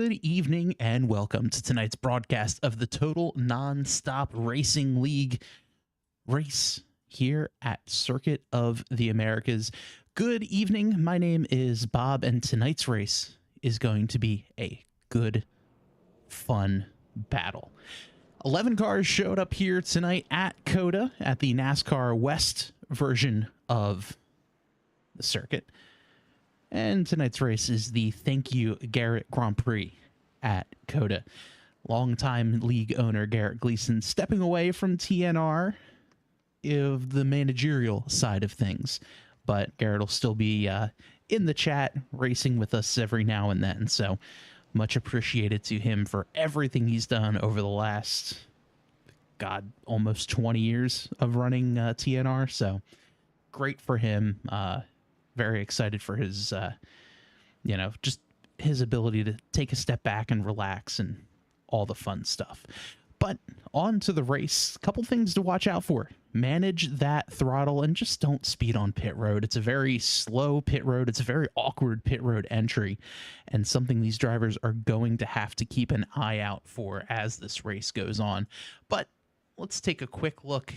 Good evening and welcome to tonight's broadcast of the Total Nonstop Racing League race here at Circuit of the Americas. Good evening. My name is Bob, and tonight's race is going to be a good, fun battle. 11 cars showed up here tonight at COTA at the NASCAR West version of the circuit. And tonight's race is the Thank You Garrett Grand Prix at COTA. Longtime league owner Garrett Gleason stepping away from TNR of the managerial side of things. But Garrett will still be in the chat racing with us every now and then. So much appreciated to him for everything he's done over the last, almost 20 years of running TNR. So great for him. Very excited for his, just his ability to take a step back and relax and all the fun stuff. But on to the race. A couple things to watch out for. Manage that throttle and just don't speed on pit road. It's a very slow pit road. It's a very awkward pit road entry, and something these drivers are going to have to keep an eye out for as this race goes on. But let's take a quick look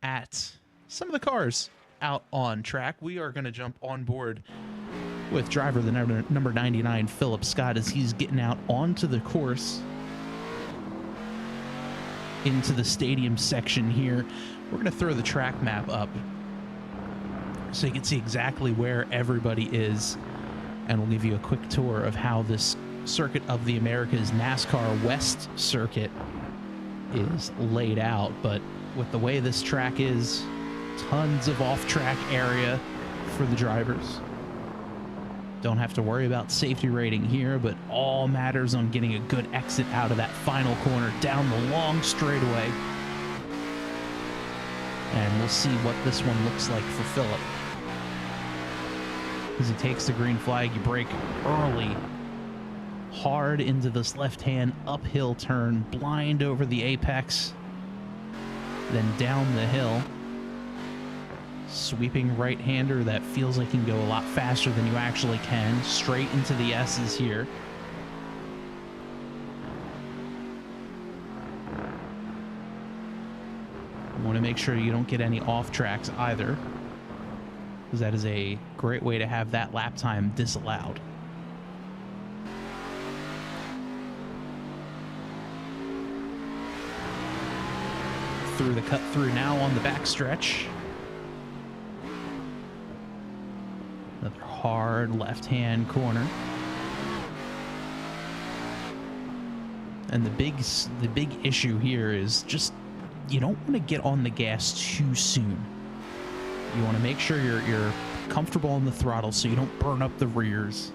at some of the cars out on track. We are going to jump on board with driver the number 99 Philip Scott as he's getting out onto the course into the stadium section here. We're going to throw the track map up so you can see exactly where everybody is, and we'll give you a quick tour of how this Circuit of the Americas NASCAR West circuit is laid out. But with the way this track is, tons of off-track area for the drivers. Don't have to worry about safety rating here, but all matters on getting a good exit out of that final corner down the long straightaway. And we'll see what this one looks like for Philip. As he takes the green flag, you brake early, hard into this left-hand uphill turn, blind over the apex, then down the hill. Sweeping right-hander that feels like he can go a lot faster than you actually can. Straight into the S's here. You want to make sure you don't get any off tracks either, because that is a great way to have that lap time disallowed. Through the cut through now on the backstretch. Another hard left-hand corner. And the big issue here is just you don't want to get on the gas too soon. You want to make sure you're comfortable on the throttle so you don't burn up the rears.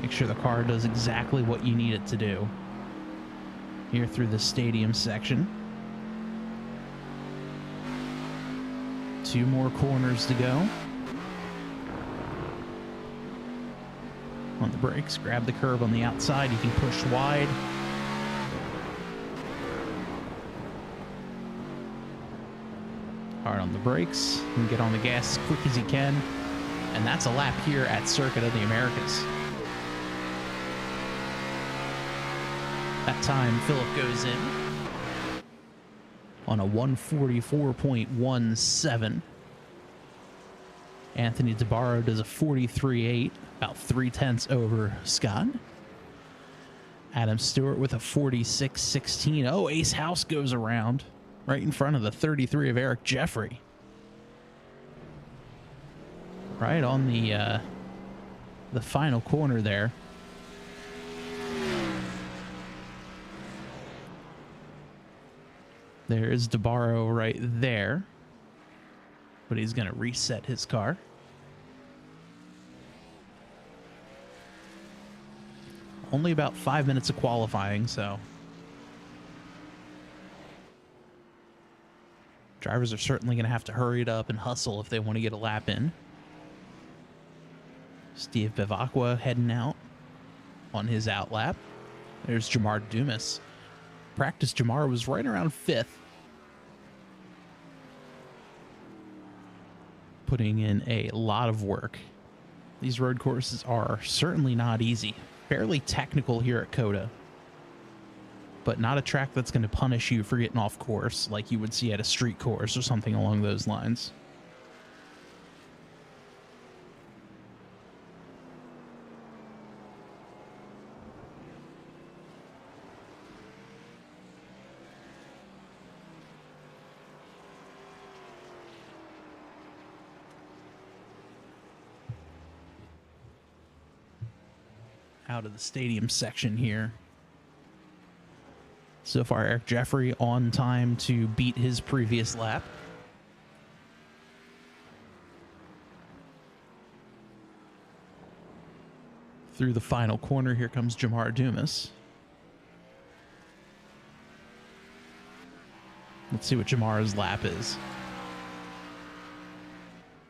Make sure the car does exactly what you need it to do. Here through the stadium section. 2 more corners to go. On the brakes, grab the curb on the outside. You can push wide. Hard on the brakes. And get on the gas as quick as you can. And that's a lap here at Circuit of the Americas. That time, Philip goes in on a 144.17. Anthony DeBarro does a 43.8, about 0.3 over Scott. Adam Stewart with a 46.16. Oh, Ace House goes around right in front of the 33 of Eric Jeffrey. Right on the final corner there. There's DeBarro right there. But he's going to reset his car. Only about 5 minutes of qualifying, so drivers are certainly going to have to hurry it up and hustle if they want to get a lap in. Steve Bevacqua heading out on his out lap. There's Jamar Dumas. Practice Jamar was right around 5th. putting in a lot of work. These road courses are certainly not easy. Fairly technical here at COTA, but not a track that's going to punish you for getting off course like you would see at a street course or something along those lines. Out of the stadium section here. So far, Eric Jeffrey on time to beat his previous lap. Through the final corner, here comes Jamar Dumas. Let's see what Jamar's lap is.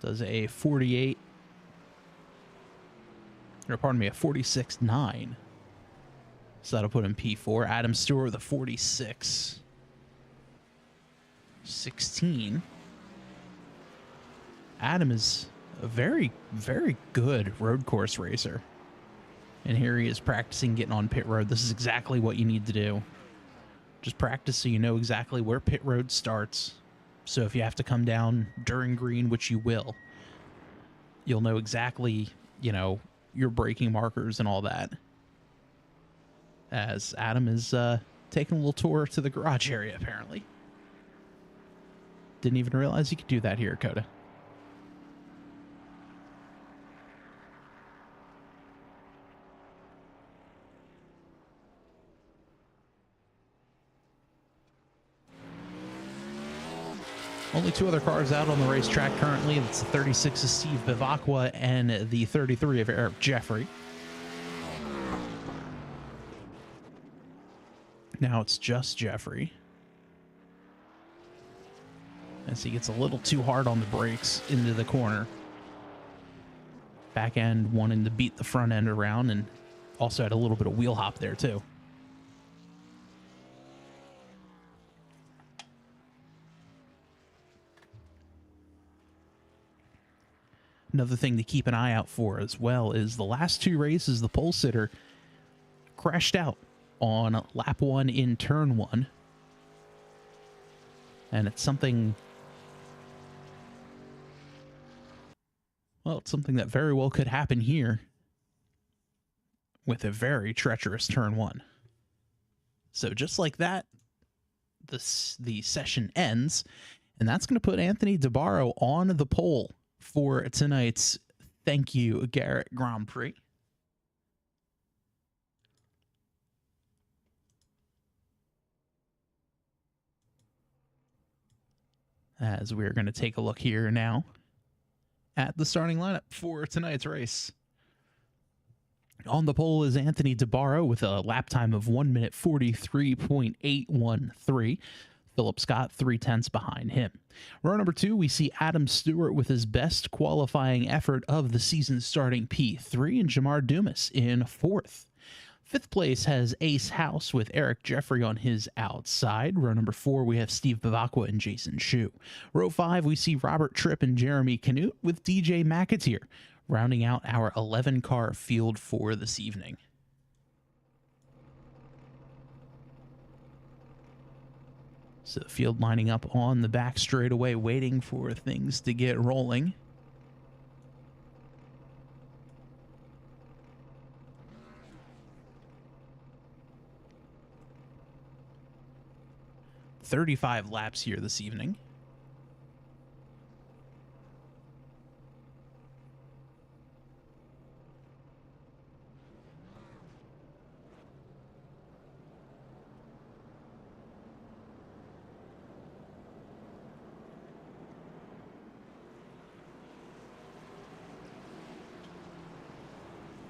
Does a 48, or pardon me, a 46.9. So that'll put him P4. Adam Stewart with a 46.16. Adam is a very, very good road course racer. And here he is practicing getting on pit road. This is exactly what you need to do. Just practice so you know exactly where pit road starts. So if you have to come down during green, which you will, you'll know exactly, you know, your braking markers and all that. As Adam is taking a little tour to the garage area, apparently. Didn't even realize you could do that here at COTA. Only two other cars out on the racetrack currently. It's the 36 of Steve Bivacqua and the 33 of Eric Jeffrey. Now it's just Jeffrey. As he gets a little too hard on the brakes into the corner. Back end wanting to beat the front end around, and also had a little bit of wheel hop there too. Another thing to keep an eye out for as well is the last two races, the pole sitter crashed out on lap 1 in turn 1. And it's something, well, it's something that very well could happen here with a very treacherous turn 1. So just like that, the session ends, and that's going to put Anthony DeBarro on the pole for tonight's Thank You Garrett Grand Prix. As we're going to take a look here now at the starting lineup for tonight's race. On the pole is Anthony DeBarro with a lap time of 1 minute 43.813. Philip Scott 3/10 behind him. Row number 2, we see Adam Stewart with his best qualifying effort of the season, starting P3, and Jamar Dumas in 4th. 5th place has Ace House with Eric Jeffrey on his outside. Row number 4, we have Steve Bivacqua and Jason Shu. Row 5, we see Robert Tripp and Jeremy Canute with DJ McAteer, rounding out our 11-car field for this evening. So the field lining up on the back straightaway, waiting for things to get rolling. "35 laps here this evening.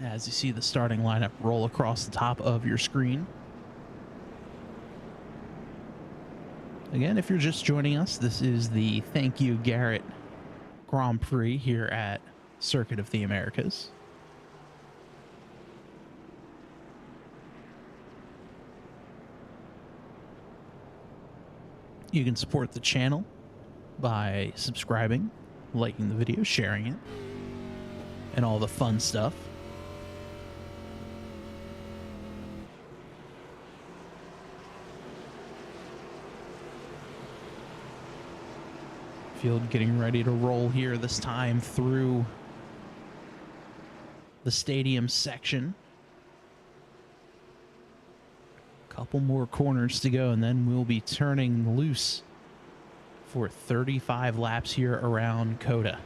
As you see the starting lineup roll across the top of your screen. Again, if you're just joining us, this is the Thank You Garrett Grand Prix here at Circuit of the Americas. You can support the channel by subscribing, liking the video, sharing it, and all the fun stuff. Field getting ready to roll here, this time through the stadium section. Couple more corners to go, and then we'll be turning loose for 35 laps here around COTA.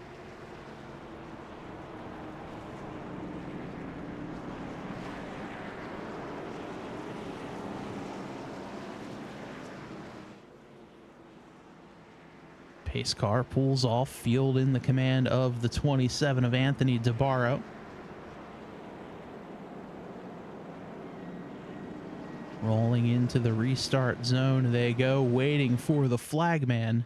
Pace car pulls off, field in the command of the 27 of Anthony DeBarro. Rolling into the restart zone they go, waiting for the flagman.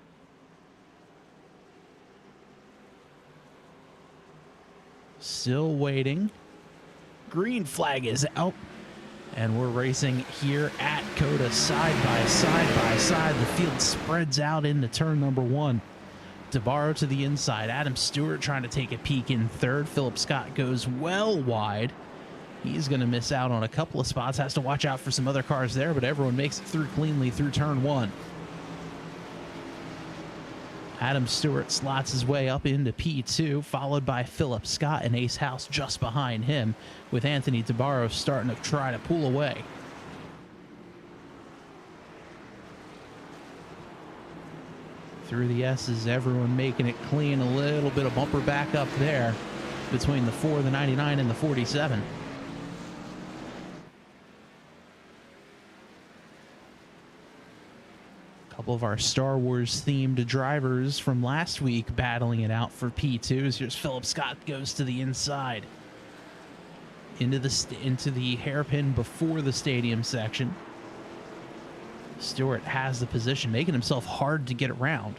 Still waiting. Green flag is out. And we're racing here at COTA side by side. The field spreads out into turn number 1. DeBarro to the inside. Adam Stewart trying to take a peek in third. Philip Scott goes well wide. He's going to miss out on a couple of spots. Has to watch out for some other cars there, but everyone makes it through cleanly through turn 1. Adam Stewart slots his way up into P2, followed by Philip Scott and Ace House just behind him, with Anthony DeBarro starting to try to pull away. Through the S's, everyone making it clean. A little bit of bumper back up there between the 4, the 99, and the 47. Couple of our Star Wars themed drivers from last week battling it out for P2s. Here's Philip Scott, goes to the inside into the hairpin before the stadium section. Stewart has the position, making himself hard to get around.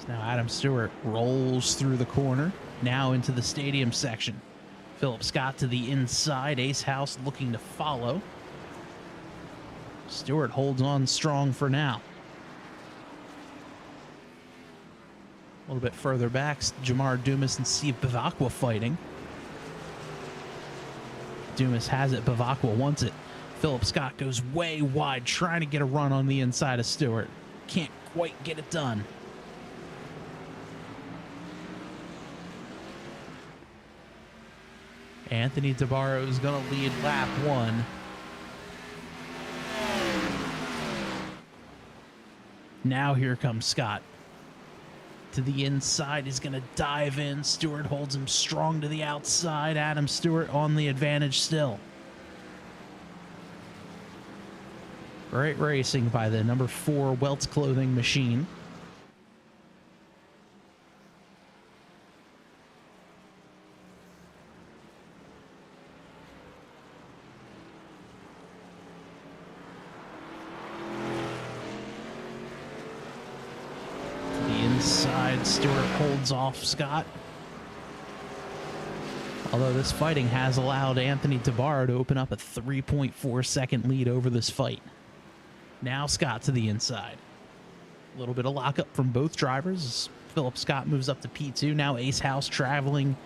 So now Adam Stewart rolls through the corner, now into the stadium section. Philip Scott to the inside. Ace House looking to follow. Stewart holds on strong for now. A little bit further back, Jamar Dumas and Steve Bavacqua fighting. Dumas has it. Bavacqua wants it. Philip Scott goes way wide, trying to get a run on the inside of Stewart. Can't quite get it done. Anthony DeBarro is going to lead lap 1. Now here comes Scott. To the inside, he's going to dive in. Stewart holds him strong to the outside. Adam Stewart on the advantage still. Great racing by the number 4 Welts Clothing Machine. Stewart holds off Scott. Although this fighting has allowed Anthony DeBarro to open up a 3.4 second lead over this fight. Now Scott to the inside. A little bit of lockup from both drivers. Philip Scott moves up to P2. Now Ace House traveling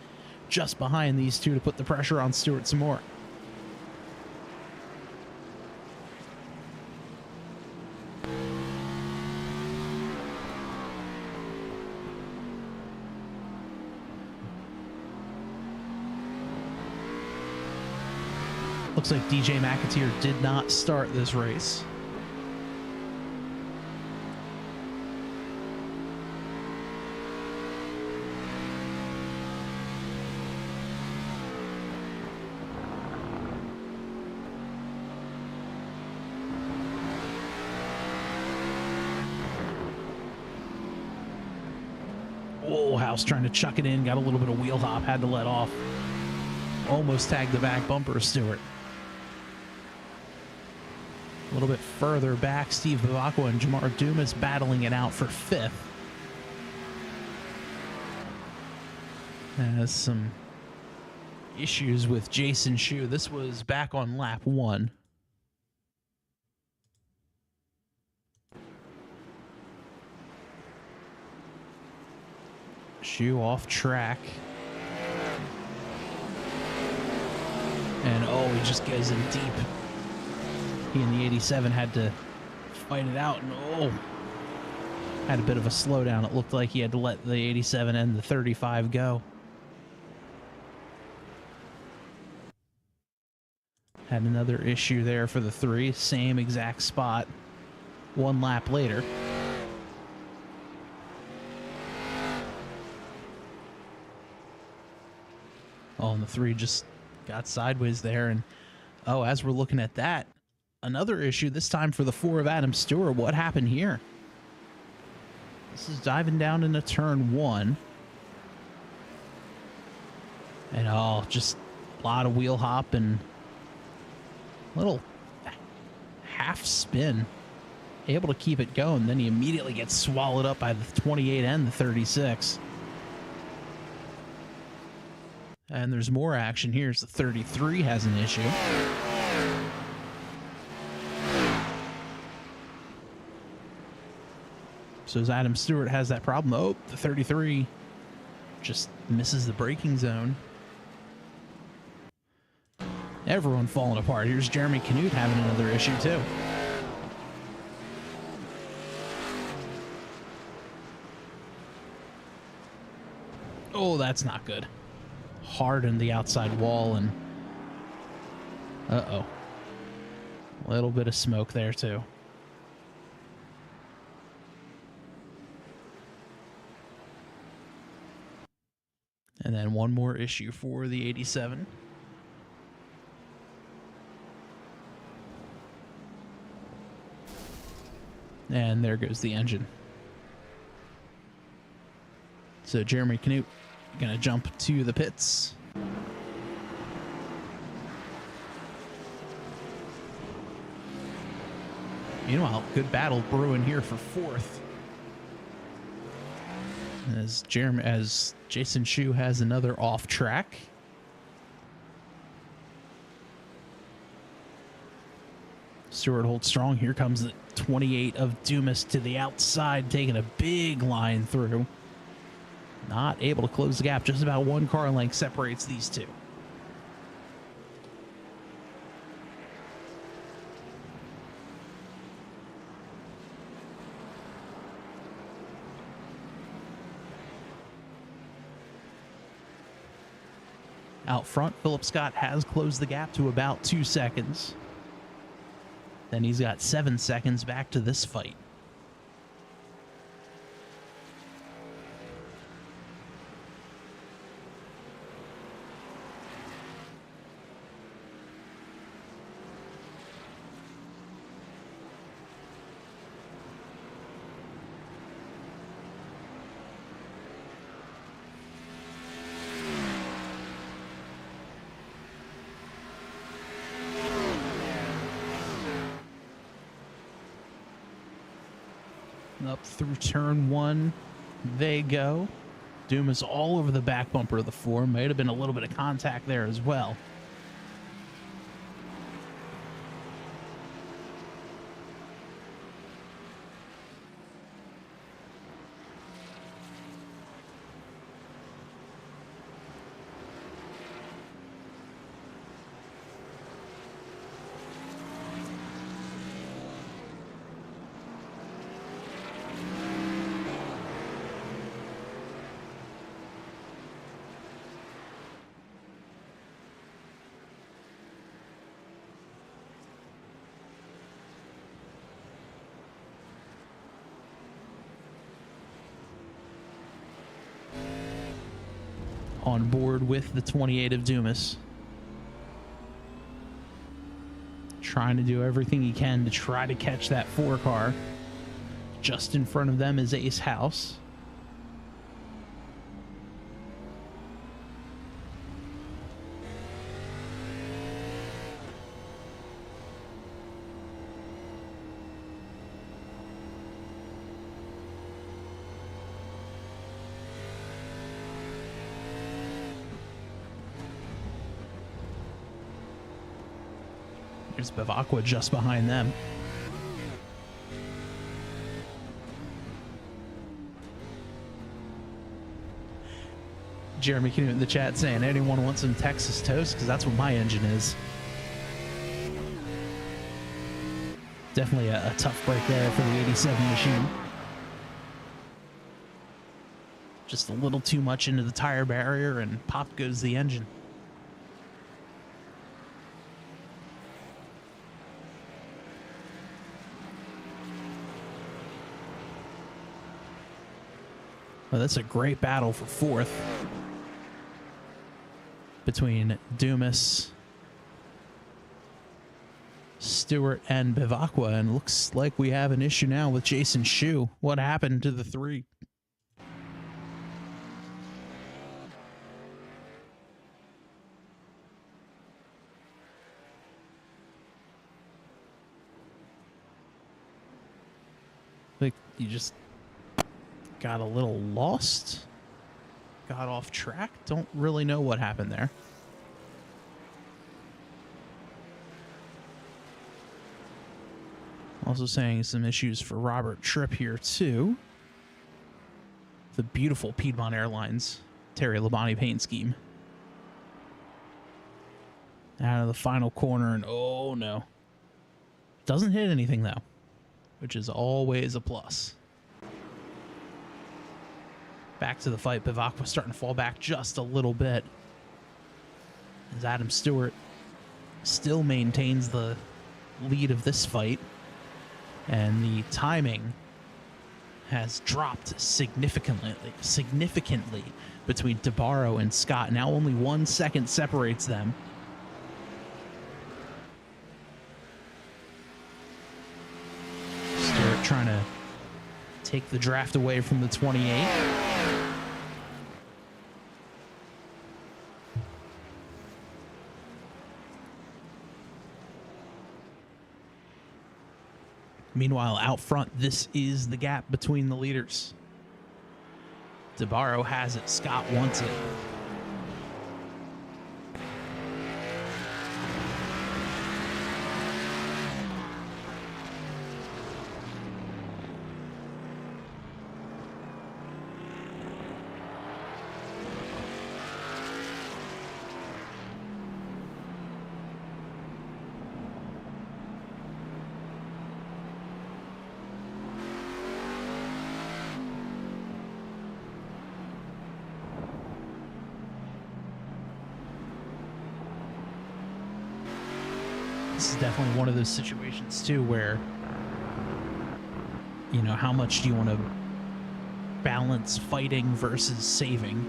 just behind these two to put the pressure on Stewart some more. Looks like DJ McAteer did not start this race. Oh, House trying to chuck it in, got a little bit of wheel hop, had to let off. Almost tagged the back bumper of Stewart. A little bit further back, Steve Bavacqua and Jamar Dumas battling it out for 5th. Has some issues with Jason Shue. This was back on lap 1. Shoe off track. And oh, he just goes in deep. He and the 87 had to fight it out, and oh, had a bit of a slowdown. It looked like he had to let the 87 and the 35 go. Had another issue there for the 3, same exact spot, 1 lap later. Oh, and the 3 just got sideways there. And oh, as we're looking at that, another issue, this time for the 4 of Adam Stewart. What happened here? This is diving down into turn 1. And oh, just a lot of wheel hop and little half spin. Able to keep it going. Then he immediately gets swallowed up by the 28 and the 36. And there's more action. Here's the 33 has an issue. So as Adam Stewart has that problem, oh, the 33 just misses the braking zone. Everyone falling apart. Here's Jeremy Canute having another issue too. Oh, that's not good. Hard in the outside wall, and uh-oh. A little bit of smoke there too. And then one more issue for the 87. And there goes the engine. So Jeremy Canute gonna jump to the pits. Meanwhile, good battle brewing here for 4th. As Jason Shu has another off track. Stewart holds strong. Here comes the 28 of Dumas to the outside, taking a big line through. Not able to close the gap. Just about 1 car length separates these two. Out front, Philip Scott has closed the gap to about 2 seconds. Then he's got 7 seconds back to this fight. Up through turn 1 they go. Dumas all over the back bumper of the 4. Might have been a little bit of contact there as well. On board with the 28 of Dumas. Trying to do everything he can to try to catch that 4 car. Just in front of them is Ace House. There's Bavacqua just behind them. Jeremy Canute in the chat saying, anyone want some Texas toast? Because that's what my engine is. Definitely a tough break there for the 87 machine. Just a little too much into the tire barrier and pop goes the engine. Well, that's a great battle for fourth between Dumas, Stewart, and Bivacqua, and looks like we have an issue now with Jason Shu. What happened to the three? Like, you just got a little lost, got off track. Don't really know what happened there. Also saying some issues for Robert Tripp here too. The beautiful Piedmont Airlines Terry Labonte paint scheme. Out of the final corner, and oh no. Doesn't hit anything though, which is always a plus. Back to the fight. Bivacqua starting to fall back just a little bit as Adam Stewart still maintains the lead of this fight, and the timing has dropped significantly between DeBarro and Scott. Now only 1 second separates them. Stewart trying to take the draft away from the 28. Meanwhile, out front, this is the gap between the leaders. DeBarro has it. Scott wants it. This is definitely one of those situations too where, you know, how much do you want to balance fighting versus saving?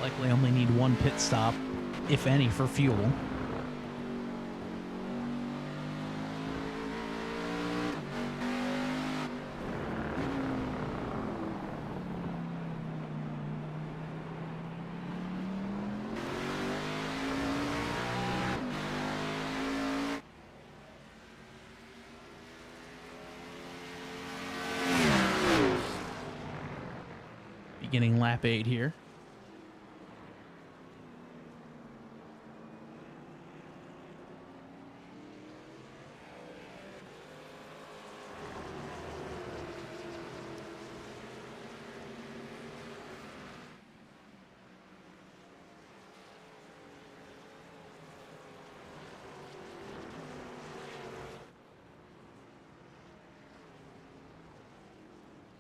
Likely only need one pit stop, if any, for fuel. Beginning lap 8 here.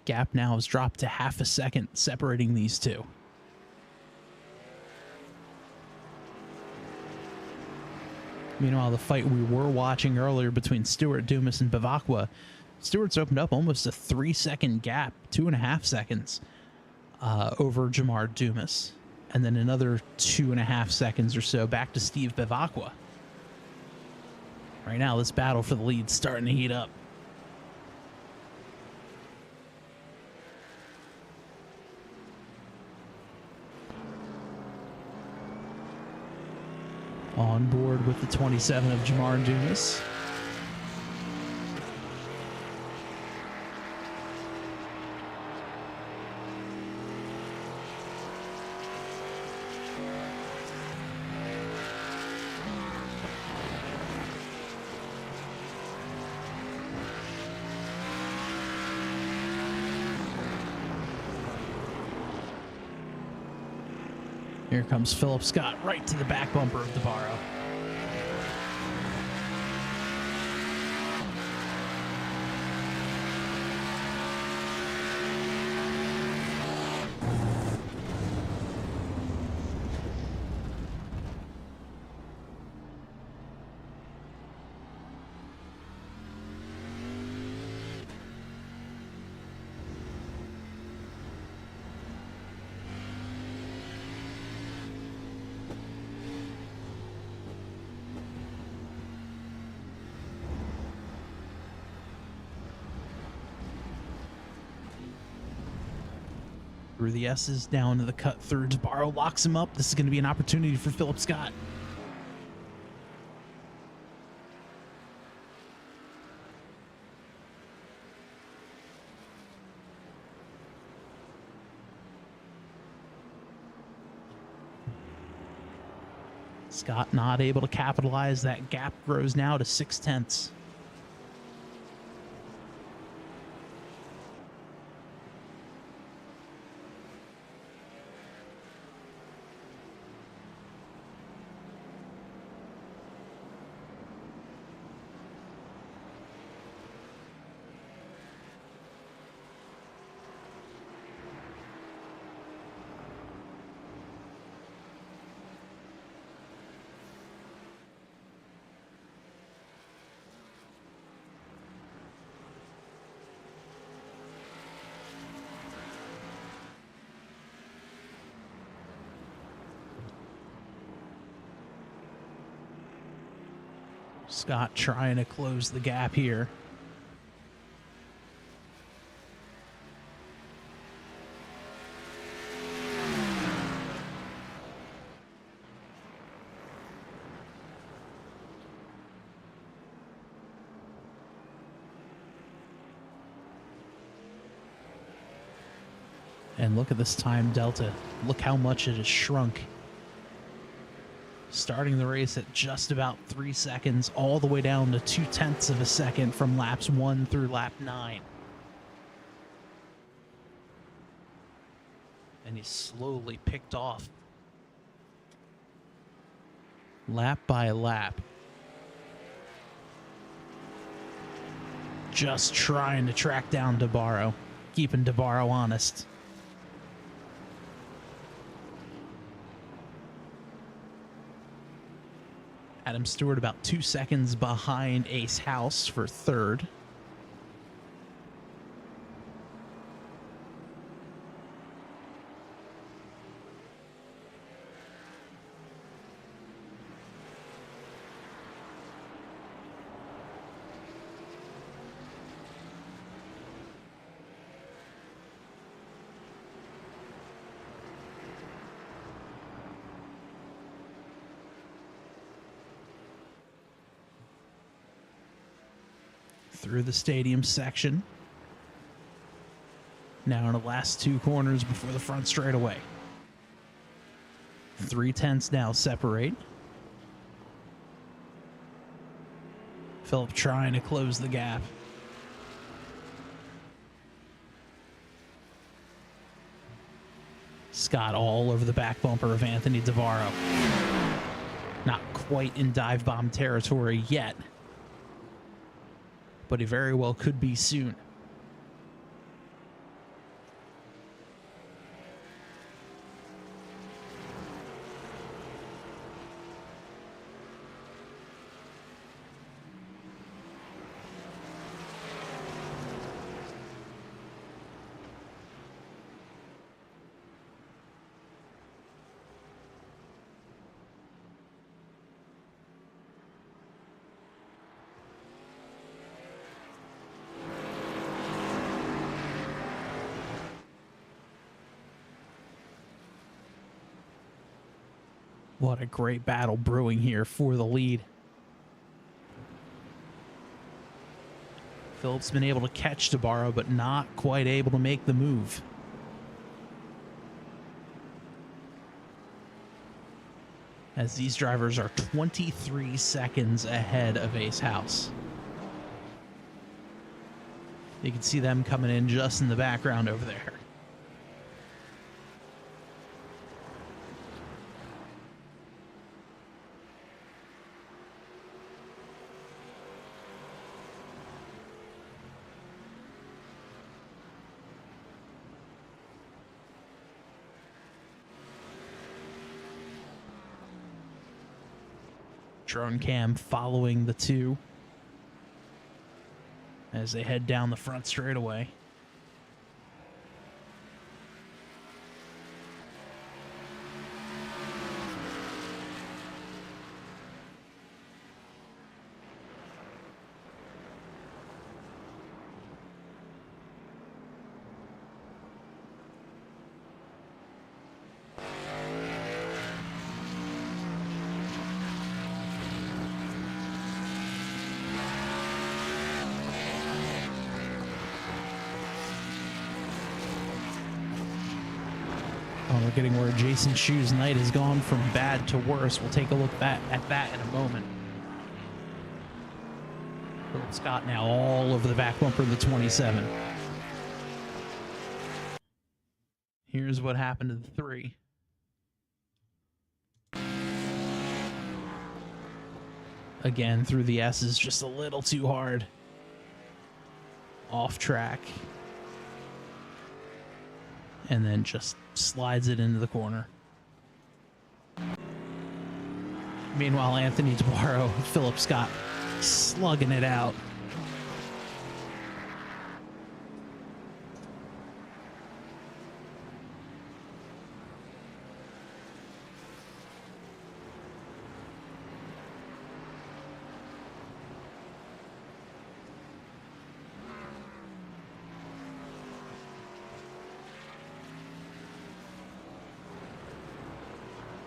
Gap now has dropped to half a second, separating these two. Meanwhile, the fight we were watching earlier between Stewart, Dumas, and Bivacqua, Stewart's opened up almost a 3-second gap, 2.5 seconds over Jamar Dumas, and then another 2.5 seconds or so back to Steve Bivacqua. Right now, this battle for the lead starting to heat up. On board with the 27 of Jamar Dumas. Here comes Philip Scott right to the back bumper of DeBarro. Through the S's, down to the cut through. DeBarro locks him up. This is going to be an opportunity for Philip Scott. Scott not able to capitalize. That gap grows now to 0.6. Scott trying to close the gap here. And look at this time delta. Look how much it has shrunk. Starting the race at just about 3 seconds, all the way down to 0.2 of a second from laps 1 through lap 9. And he's slowly picked off lap by lap. Just trying to track down DeBarro, keeping DeBarro honest. Adam Stewart about 2 seconds behind Ace House for third. Through the stadium section. Now in the last 2 corners before the front straightaway. 0.3 now separate. Philip trying to close the gap. Scott all over the back bumper of Anthony DeBarro. Not quite in dive bomb territory yet, but he very well could be soon. What a great battle brewing here for the lead. Philip's been able to catch DeBarro, but not quite able to make the move. As these drivers are 23 seconds ahead of Ace House. You can see them coming in just in the background over there. Drone cam following the two as they head down the front straightaway. Oh, we're getting where Jason Shu's night has gone from bad to worse. We'll take a look at that in a moment. Philip Scott now all over the back bumper of the 27. Here's what happened to the 3. Again, through the S's, just a little too hard. Off track. And then just slides it into the corner. Meanwhile, Anthony DeBarro, Philip Scott slugging it out.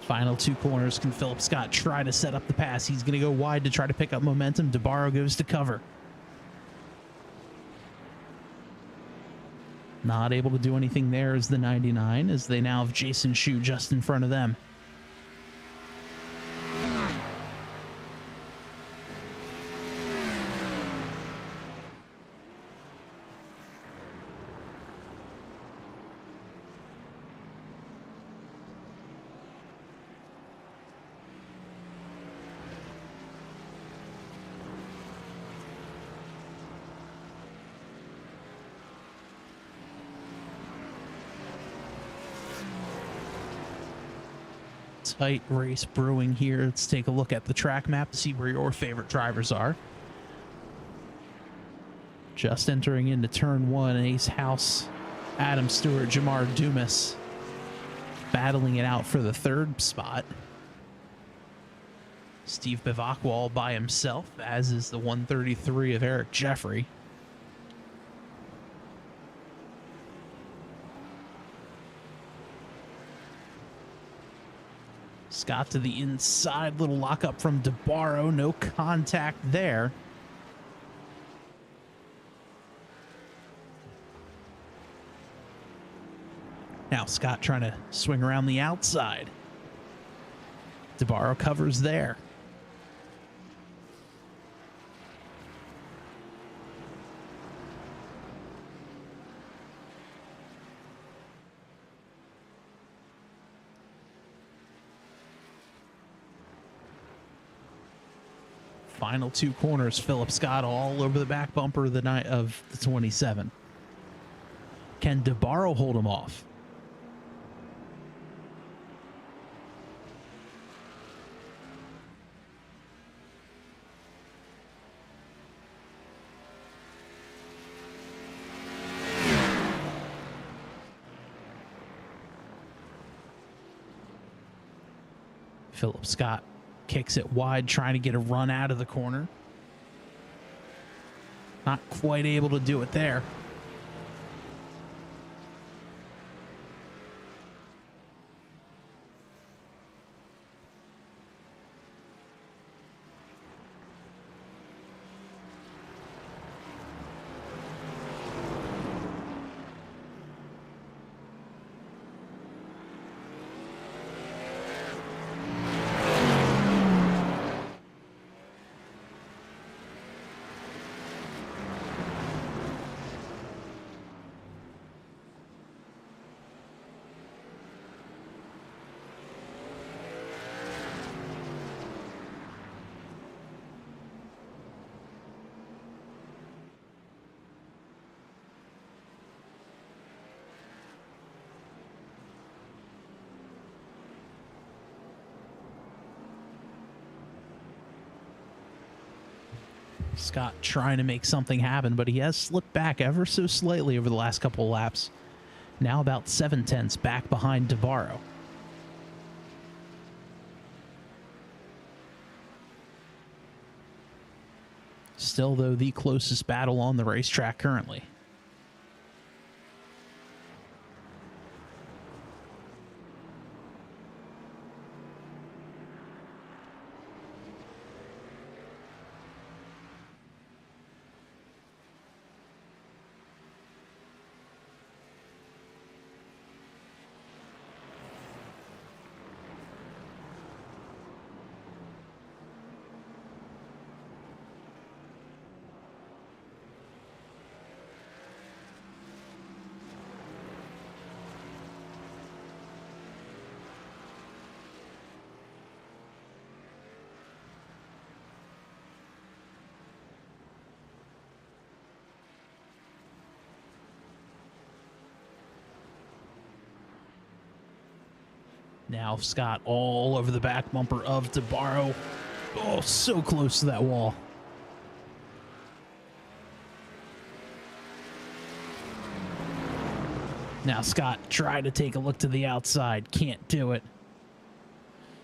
Final 2 corners. Can Philip Scott try to set up the pass? He's going to go wide to try to pick up momentum. DeBarro goes to cover. Not able to do anything there as the 99, as they now have Jason Shu just in front of them. Tight race brewing here. Let's take a look at the track map to see where your favorite drivers are. Just entering into turn 1, Ace House, Adam Stewart, Jamar Dumas battling it out for the 3rd spot. Steve Bivacqua all by himself, as is the 133 of Eric Jeffrey. Scott to the inside, little lockup from DeBarro, no contact there. Now Scott trying to swing around the outside. DeBarro covers there. Final 2 corners, Philip Scott all over the back bumper of the 27. Can DeBarro hold him off? Philip Scott kicks it wide, trying to get a run out of the corner. Not quite able to do it there. Scott trying to make something happen, but he has slipped back ever so slightly over the last couple of laps. Now about 7/10 back behind DeBarro. Still, though, the closest battle on the racetrack currently. Now Scott all over the back bumper of DeBarro. Oh, so close to that wall. Now Scott tried to take a look to the outside. Can't do it.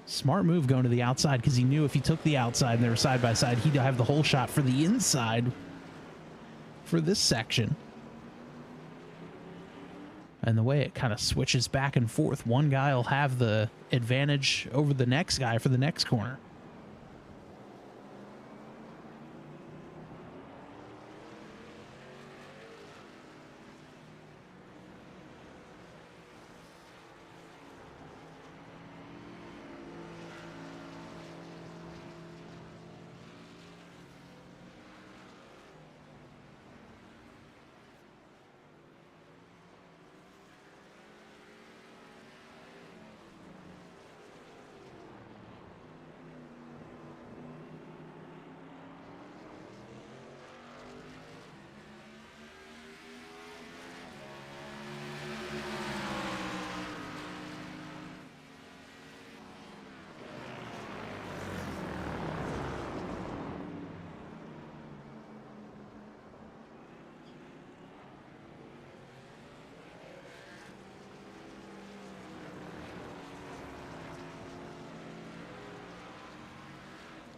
Smart move going to the outside because he knew if he took the outside and they were side by side, he'd have the whole shot for the inside for this section. And the way it kind of switches back and forth, one guy will have the advantage over the next guy for the next corner.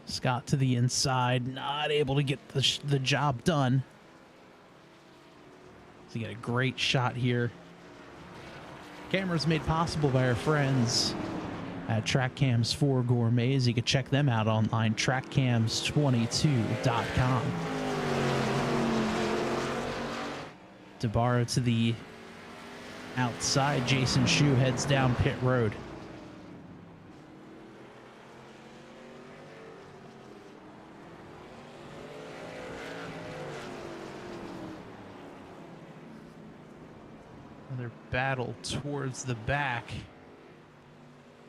Scott to the inside, not able to get the job done. So you get a great shot here. Cameras made possible by our friends at TrackCams 4 Gourmets. You can check them out online, trackcams22.com. DeBarro to the outside. Jason Shu heads down pit road. Another battle towards the back.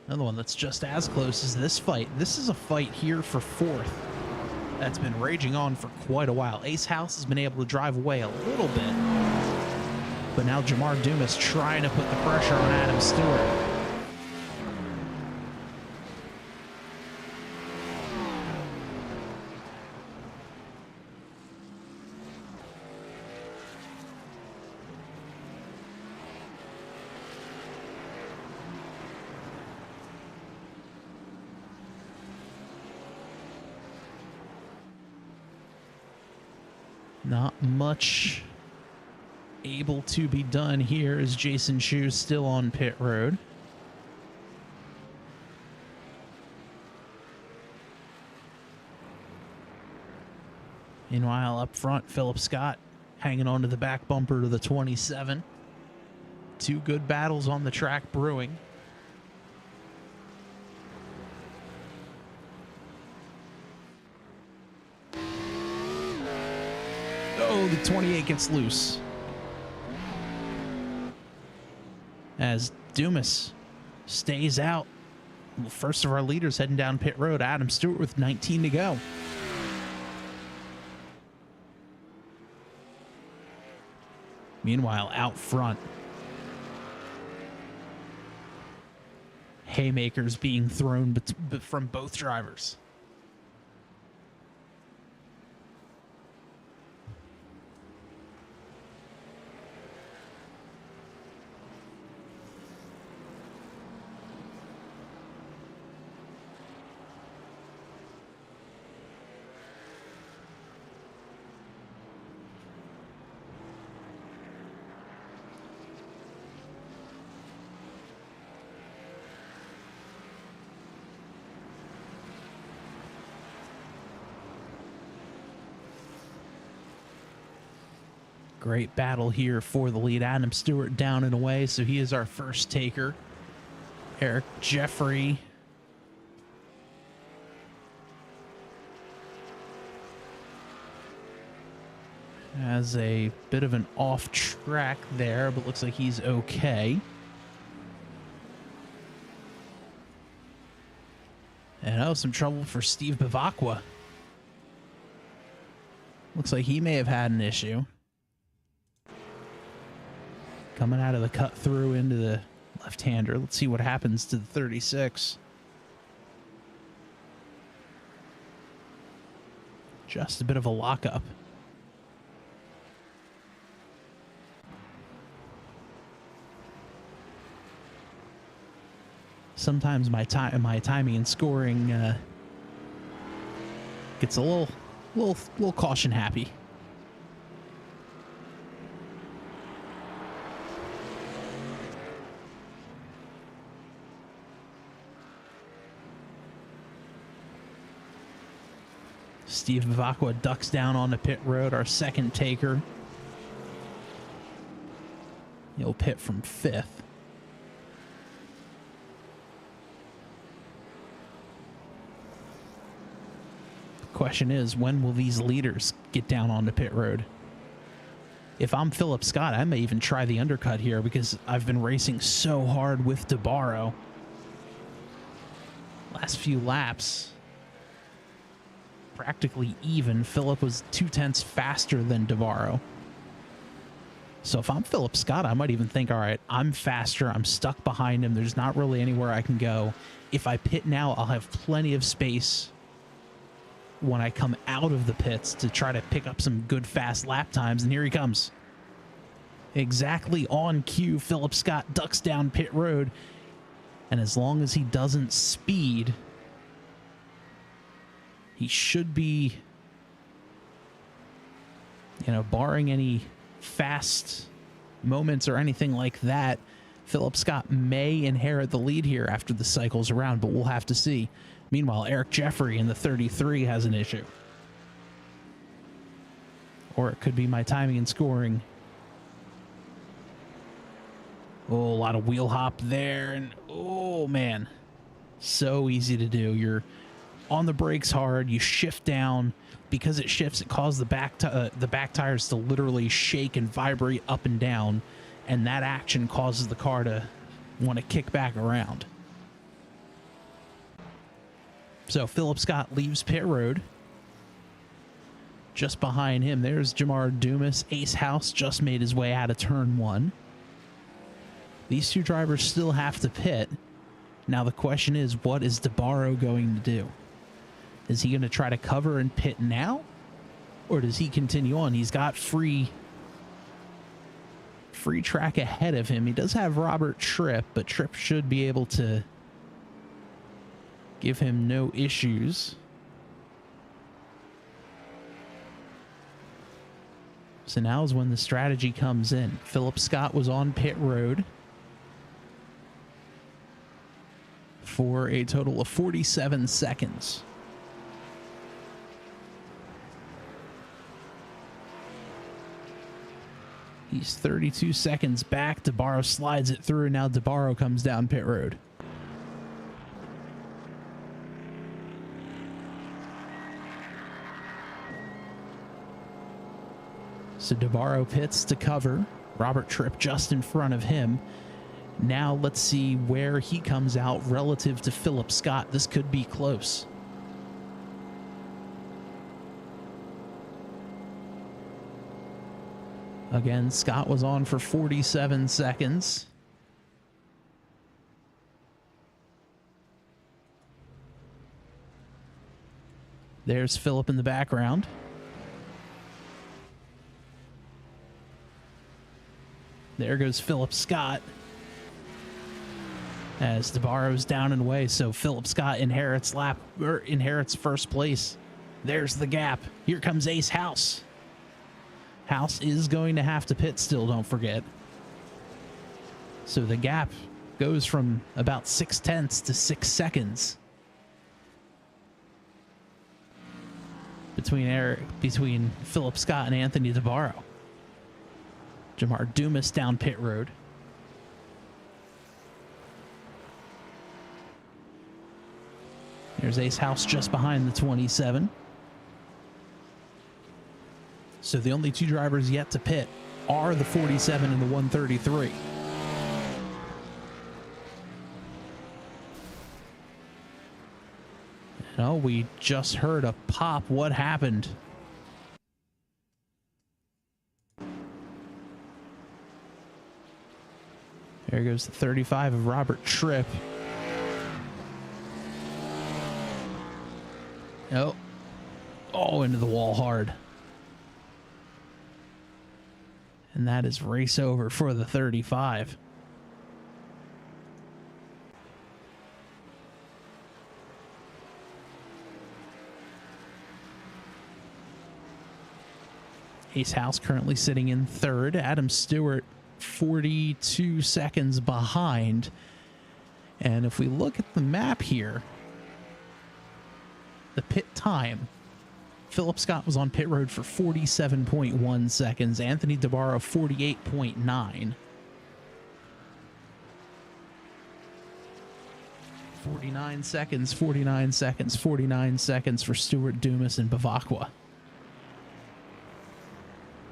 Another one that's just as close as this fight. This is a fight here for fourth that's been raging on for quite a while. Ace House has been able to drive away a little bit, but now Jamar Dumas trying to put the pressure on Adam Stewart. Not much able to be done here as Jason Shu still on pit road. Meanwhile, up front, Philip Scott hanging on to the back bumper to the 27. Two good battles on the track brewing. Oh, the 28 gets loose. As Dumas stays out. Well, first of our leaders heading down pit road, Adam Stewart with 19 to go. Meanwhile, out front, haymakers being thrown from both drivers. Great battle here for the lead. Adam Stewart down and away, so he is our first taker. Eric Jeffrey has a bit of an off track there, but looks like he's okay. And oh, some trouble for Steve Bivacqua. Looks like he may have had an issue. Coming out of the cut through into the left-hander. Let's see what happens to the 36. Just a bit of a lockup. Sometimes my timing and scoring gets a little caution happy. Steve Bivacqua ducks down on the pit road, our second taker. He'll pit from 5th. The question is, when will these leaders get down on the pit road? If I'm Philip Scott, I may even try the undercut here because I've been racing so hard with DeBarro. Last few laps, practically even. Philip was 0.2 faster than DeBarro. So if I'm Philip Scott, I might even think, all right, I'm faster. I'm stuck behind him. There's not really anywhere I can go. If I pit now, I'll have plenty of space when I come out of the pits to try to pick up some good fast lap times. And here he comes. Exactly on cue, Philip Scott ducks down pit road. And as long as he doesn't speed, he should be, barring any fast moments or anything like that, Philip Scott may inherit the lead here after the cycle's around, but we'll have to see. Meanwhile, Eric Jeffrey in the 33 has an issue. Or it could be my timing and scoring. Oh, a lot of wheel hop there. And oh, man. So easy to do. You're on the brakes hard. You shift down. Because it shifts, it causes the back tires to literally shake and vibrate up and down. And that action causes the car to want to kick back around. So Philip Scott leaves pit road. Just behind him, there's Jamar Dumas. Ace House just made his way out of turn 1. These two drivers still have to pit. Now the question is, what is DeBarro going to do? Is he going to try to cover and pit now? Or does he continue on? He's got free track ahead of him. He does have Robert Tripp, but Tripp should be able to give him no issues. So now is when the strategy comes in. Philip Scott was on pit road for a total of 47 seconds. He's 32 seconds back. DeBarro slides it through. Now DeBarro comes down pit road. So DeBarro pits to cover. Robert Tripp just in front of him. Now let's see where he comes out relative to Philip Scott. This could be close. Again, Scott was on for 47 seconds. There's Philip in the background. There goes Philip Scott as DeBarro's down and away. So Philip Scott inherits first place. There's the gap. Here comes Ace House. House is going to have to pit still, don't forget. So the gap goes from about 0.6 to 6 seconds between Philip Scott and Anthony DeBarro. Jamar Dumas down pit road. There's Ace House just behind the 27. So the only two drivers yet to pit are the 47 and the 133. No, we just heard a pop. What happened? There goes the 35 of Robert Tripp. Oh, into the wall hard. And that is race over for the 35. Ace House currently sitting in third. Adam Stewart 42 seconds behind. And if we look at the map here, the pit time, Philip Scott was on pit road for 47.1 seconds. Anthony DeBarro 48.9. 49 seconds, 49 seconds, 49 seconds for Stewart, Dumas, and Bavacqua.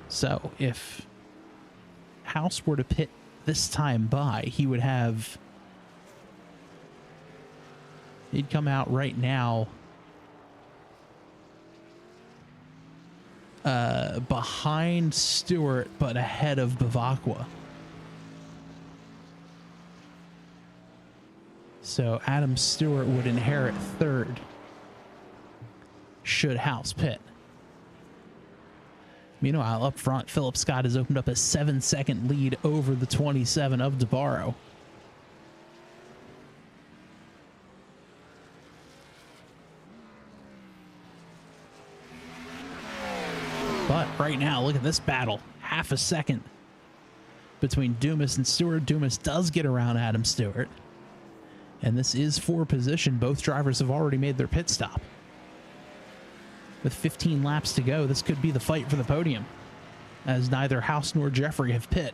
So if House were to pit this time by, he'd come out right now behind Stewart, but ahead of Bavacqua. So Adam Stewart would inherit third should House pit. Meanwhile, up front, Philip Scott has opened up a 7-second lead over the 27 of DeBarro. But right now, look at this battle. Half a second between Dumas and Stewart. Dumas does get around Adam Stewart. And this is for position. Both drivers have already made their pit stop. With 15 laps to go, this could be the fight for the podium, as neither House nor Jeffrey have pit.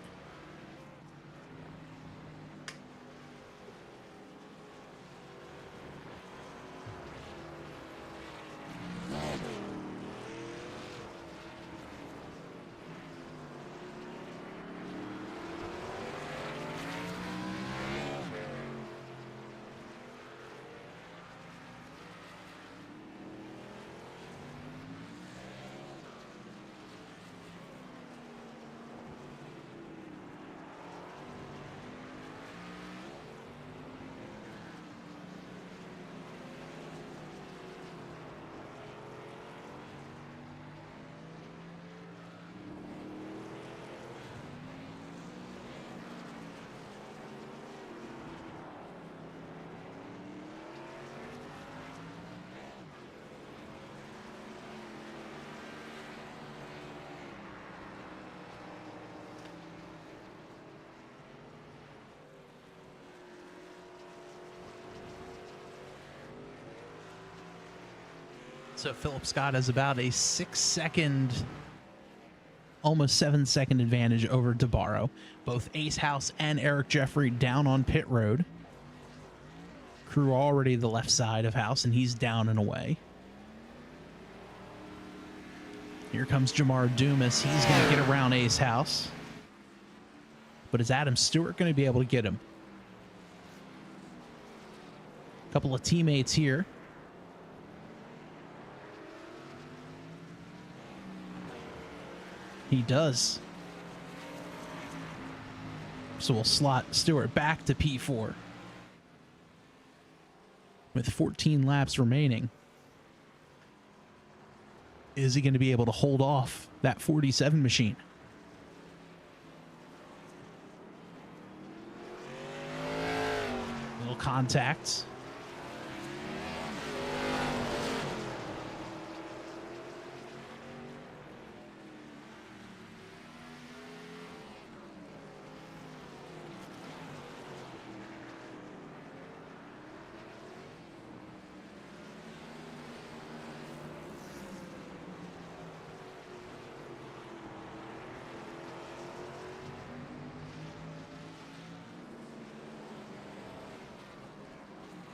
So Philip Scott has about a 6-second, almost 7-second advantage over DeBarro. Both Ace House and Eric Jeffrey down on pit road. Crew already the left side of House, and he's down and away. Here comes Jamar Dumas. He's going to get around Ace House. But is Adam Stewart going to be able to get him? A couple of teammates here. He does. So we'll slot Stewart back to P4 with 14 laps remaining. Is he going to be able to hold off that 47 machine? Little contacts.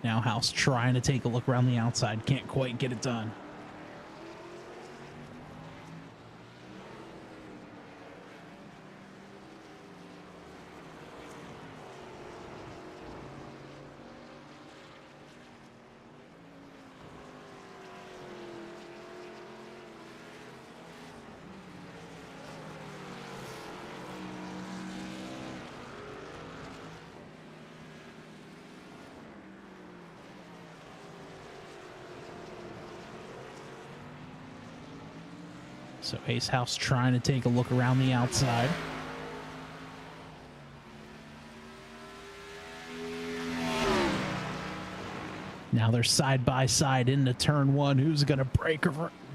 Now House trying to take a look around the outside. Can't quite get it done. So Ace House trying to take a look around the outside. Now they're side by side into turn one. Who's going to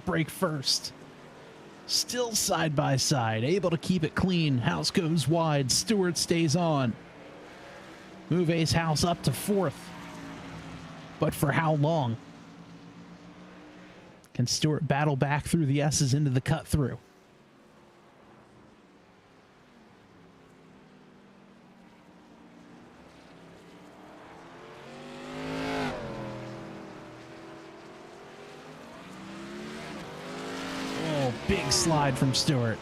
break first? Still side by side, able to keep it clean. House goes wide. Stewart stays on. Move Ace House up to fourth. But for how long? Can Stewart battle back through the S's into the cut through? Oh, big slide from Stewart.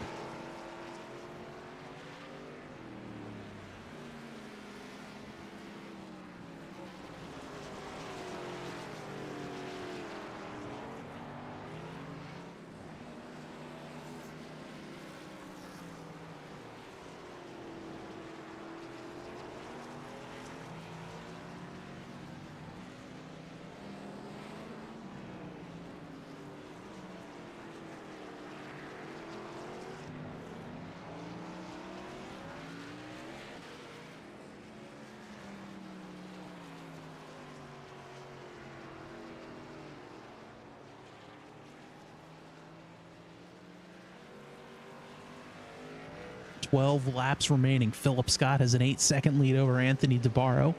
Laps remaining. Philip Scott has an 8-second lead over Anthony DeBarro.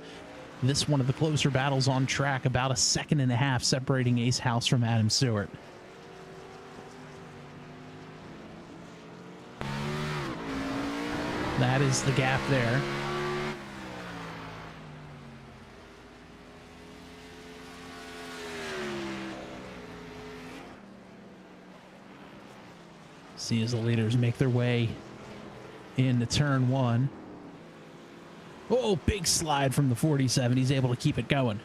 This one of the closer battles on track, about a second and a half separating Ace House from Adam Stewart. That is the gap there. See as the leaders make their way into turn one. Oh, big slide from the 47. He's able to keep it going.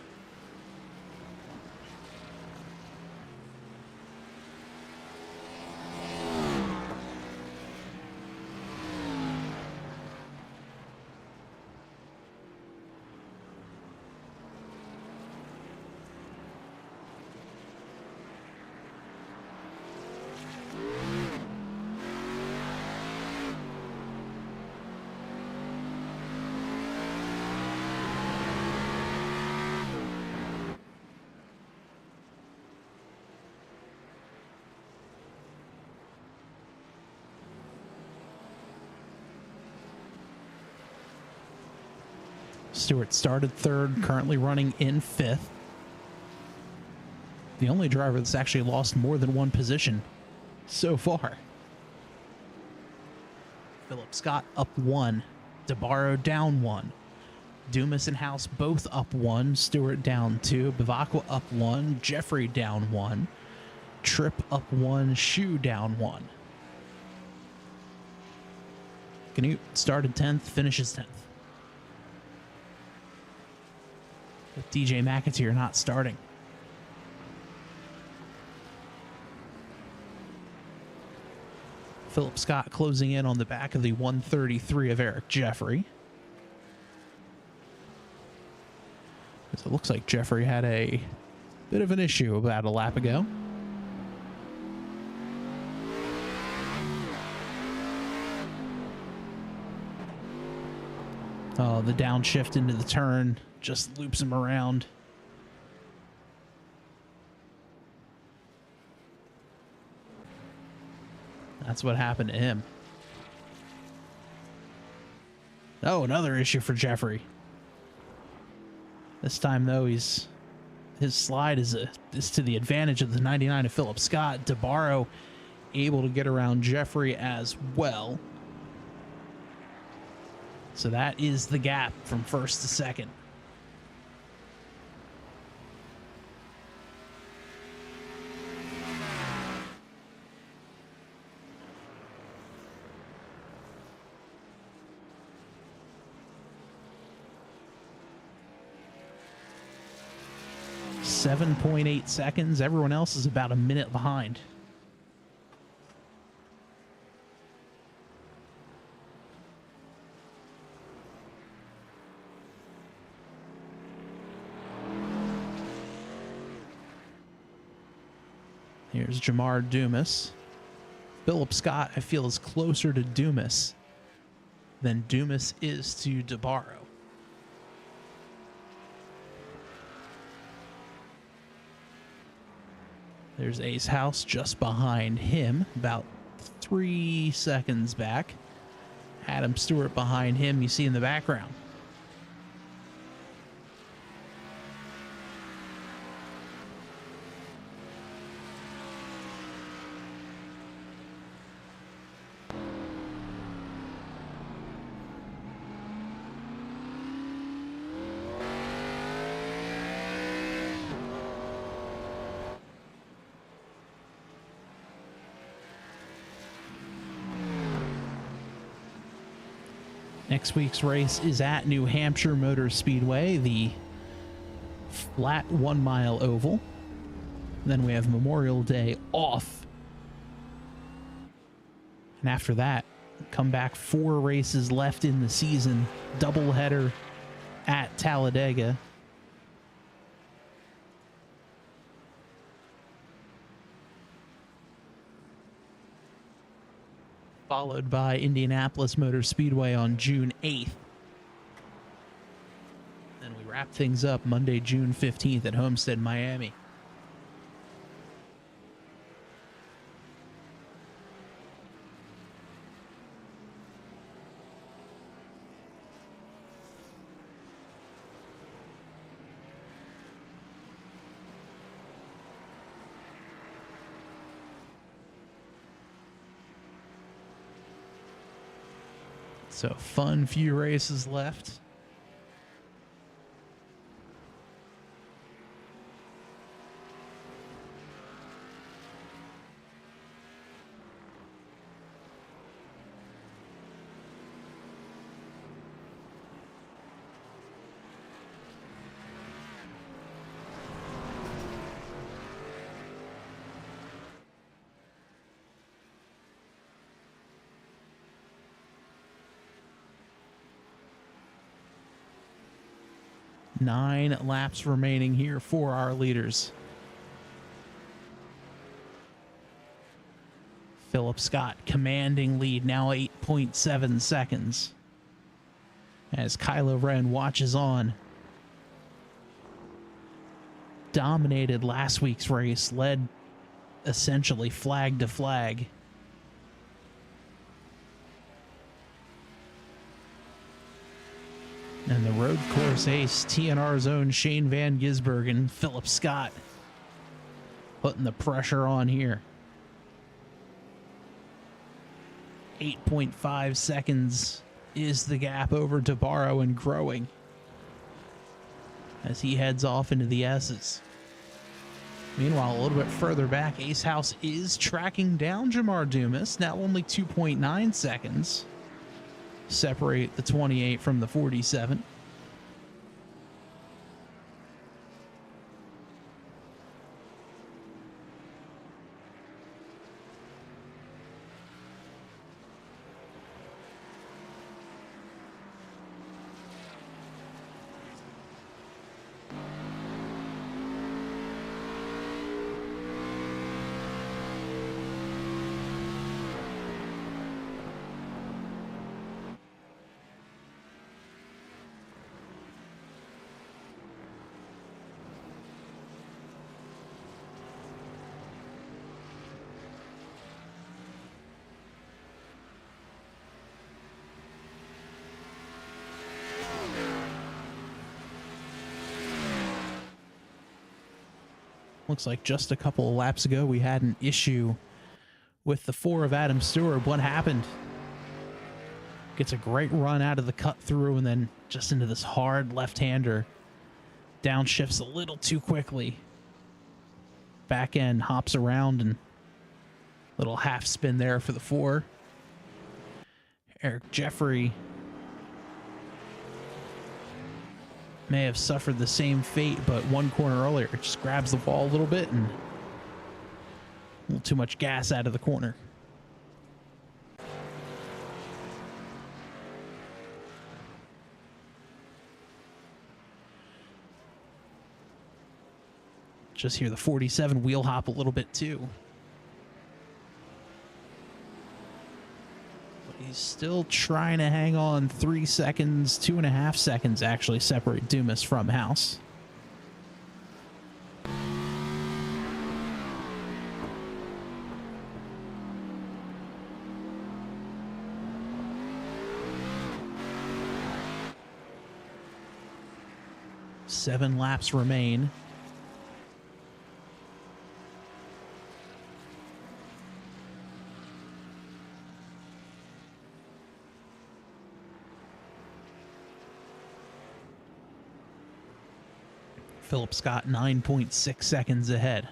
Stewart started third, currently running in fifth. The only driver that's actually lost more than one position so far. Philip Scott up one. DeBarro down one. Dumas and House both up one. Stewart down two. Bivacqua up one. Jeffrey down one. Tripp up one. Shu down one. Canute started 10th, finishes 10th. With DJ McAteer not starting. Philip Scott closing in on the back of the 133 of Eric Jeffrey. So it looks like Jeffrey had a bit of an issue about a lap ago. Oh, the downshift into the turn just loops him around. That's what happened to him. Oh, another issue for Jeffrey. This time, though, his slide is to the advantage of the 99 of Philip Scott. DeBarro able to get around Jeffrey as well. So that is the gap from first to second. 7.8 seconds. Everyone else is about a minute behind. Here's Jamar Dumas. Philip Scott, I feel, is closer to Dumas than Dumas is to DeBarro. There's Ace House just behind him, about 3 seconds back. Adam Stewart behind him, you see in the background. Next week's race is at New Hampshire Motor Speedway, the flat 1 mile oval. Then we have Memorial Day off. And after that, come back 4 races left in the season. Doubleheader at Talladega. Followed by Indianapolis Motor Speedway on June 8th. Then we wrap things up Monday, June 15th at Homestead, Miami. So fun few races left. Nine laps remaining here for our leaders. Philip Scott commanding lead, now 8.7 seconds. As Kylo Ren watches on. Dominated last week's race, led essentially flag to flag. And the road course ace, TNR's own Shane Van Gisbergen, Philip Scott, putting the pressure on here. 8.5 seconds is the gap over DeBarro and growing as he heads off into the S's. Meanwhile, a little bit further back, Ace House is tracking down Jamar Dumas, now only 2.9 seconds. Separate the 28 from the 47. Looks like just a couple of laps ago we had an issue with the 4 of Adam Stewart. What happened? Gets a great run out of the cut through and then just into this hard left-hander. Downshifts a little too quickly. Back end hops around and little half spin there for the 4. Eric Jeffrey may have suffered the same fate, but one corner earlier, it just grabs the wall a little bit and a little too much gas out of the corner. Just hear the 47 wheel hop a little bit too. But he's still trying to hang on. 3 seconds, 2.5 seconds actually separate Dumas from House. Seven laps remain. Philip Scott 9.6 seconds ahead.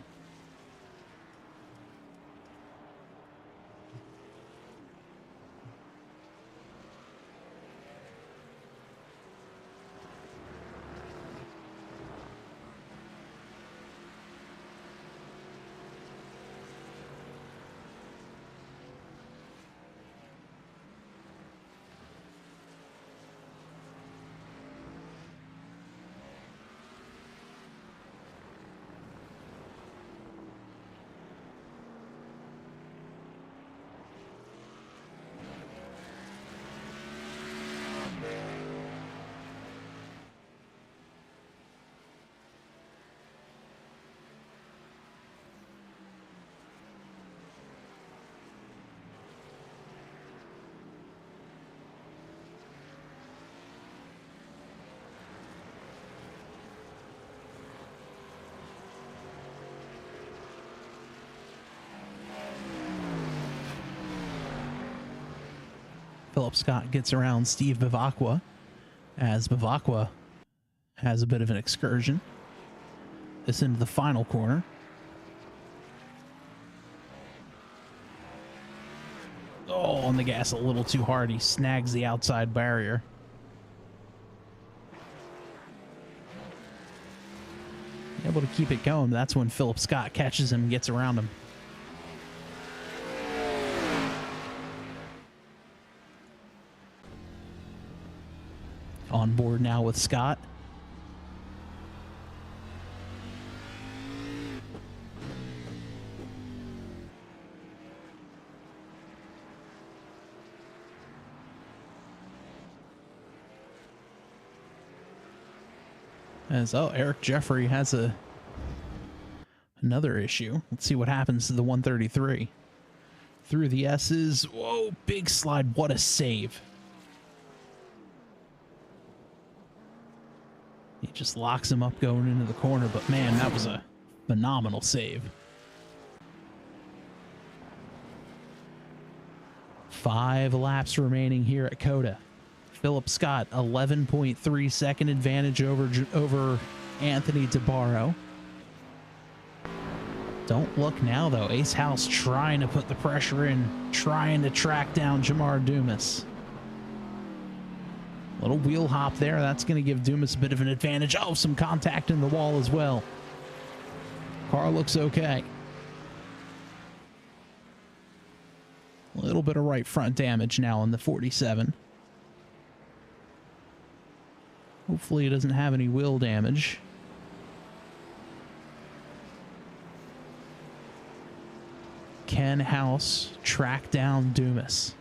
Philip Scott gets around Steve Bivacqua as Bivacqua has a bit of an excursion. This into the final corner. Oh, on the gas a little too hard. He snags the outside barrier. Able to keep it going. That's when Philip Scott catches him and gets around him. On board now with Scott. As Eric Jeffrey has another issue. Let's see what happens to the 133. Through the S's. Whoa, big slide. What a save. He just locks him up going into the corner, but man, that was a phenomenal save. 5 laps remaining here at COTA. Philip Scott, 11.3 second advantage over Anthony DeBarro. Don't look now, though. Ace House trying to put the pressure in, trying to track down Jamar Dumas. Little wheel hop there. That's going to give Dumas a bit of an advantage. Oh, some contact in the wall as well. Car looks okay. A little bit of right front damage now in the 47. Hopefully it doesn't have any wheel damage. Can House track down Dumas?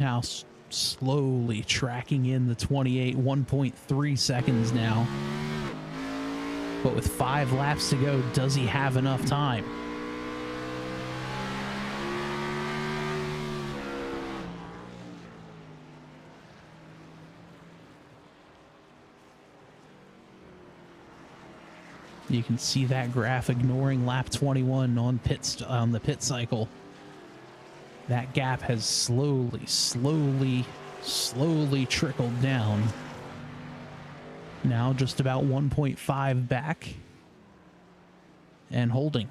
House slowly tracking in the 28, 1.3 seconds now. But with 5 laps to go, does he have enough time? You can see that graph ignoring lap 21 on the pit cycle. That gap has slowly trickled down. Now just about 1.5 back and holding.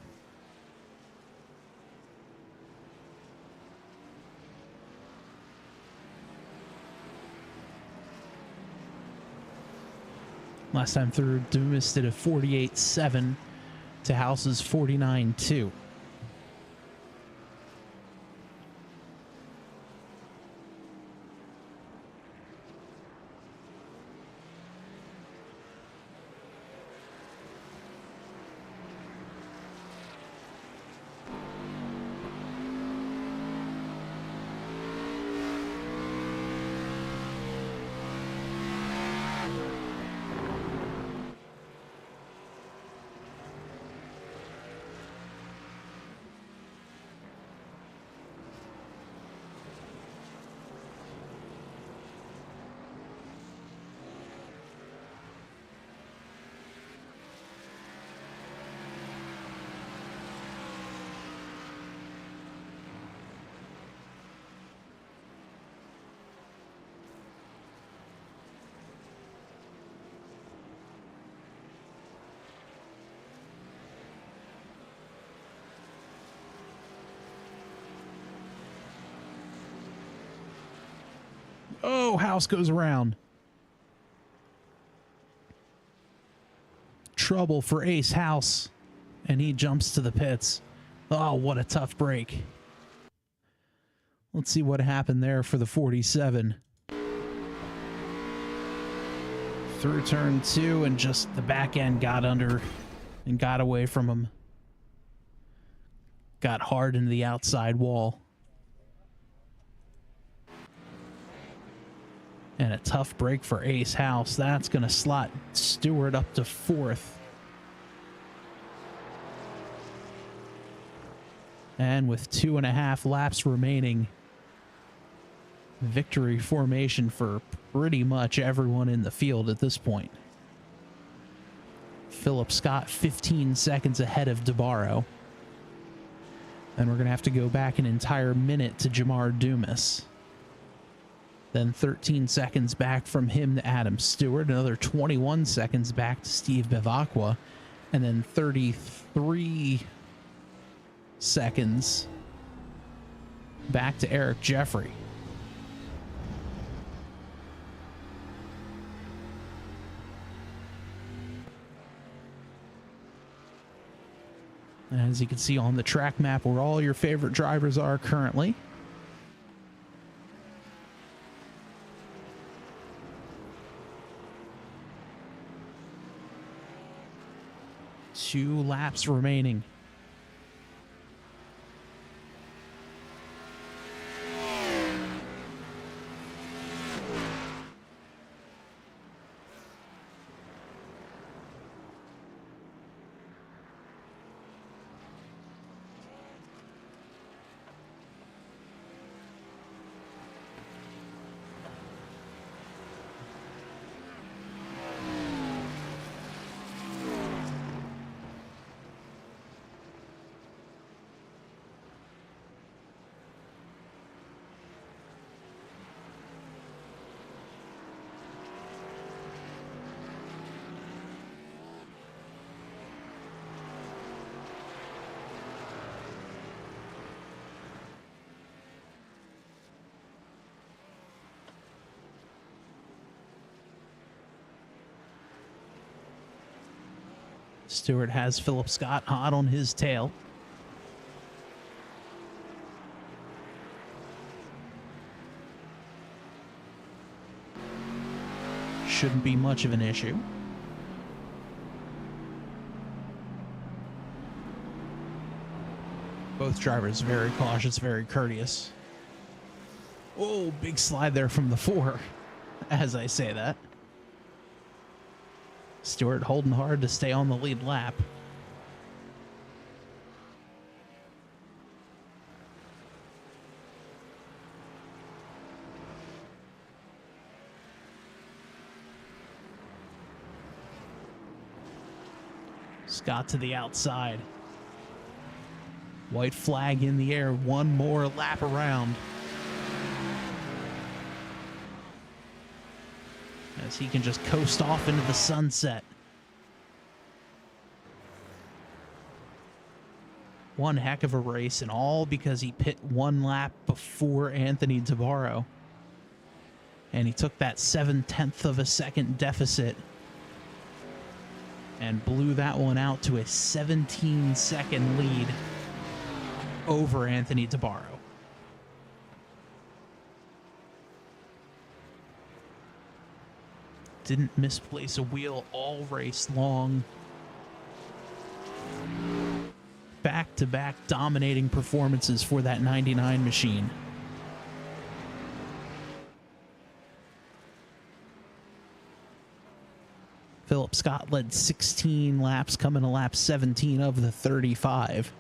Last time through, Dumas did a 48.7 to House's 49.2. Oh, House goes around. Trouble for Ace House. And he jumps to the pits. Oh, what a tough break. Let's see what happened there for the 47. Through turn 2 and just the back end got under and got away from him. Got hard into the outside wall. And a tough break for Ace House. That's going to slot Stewart up to 4th. And with 2.5 laps remaining, victory formation for pretty much everyone in the field at this point. Philip Scott 15 seconds ahead of DeBarro. And we're going to have to go back an entire minute to Jamar Dumas. Then 13 seconds back from him to Adam Stewart. Another 21 seconds back to Steve Bevacqua. And then 33 seconds back to Eric Jeffrey. As you can see on the track map where all your favorite drivers are currently. Two laps remaining. Stewart has Philip Scott hot on his tail. Shouldn't be much of an issue. Both drivers very cautious, very courteous. Oh, big slide there from the 4 as I say that. Stewart holding hard to stay on the lead lap. Scott to the outside. White flag in the air. One more lap around. As he can just coast off into the sunset. One heck of a race, and all because he pit one lap before Anthony Tabarro. And he took that 7/10 of a second deficit and blew that one out to a 17-second lead over Anthony Tabarro. Didn't misplace a wheel all race long. Back-to-back dominating performances for that 99 machine. Philip Scott led 16 laps, coming to lap 17 of the 35.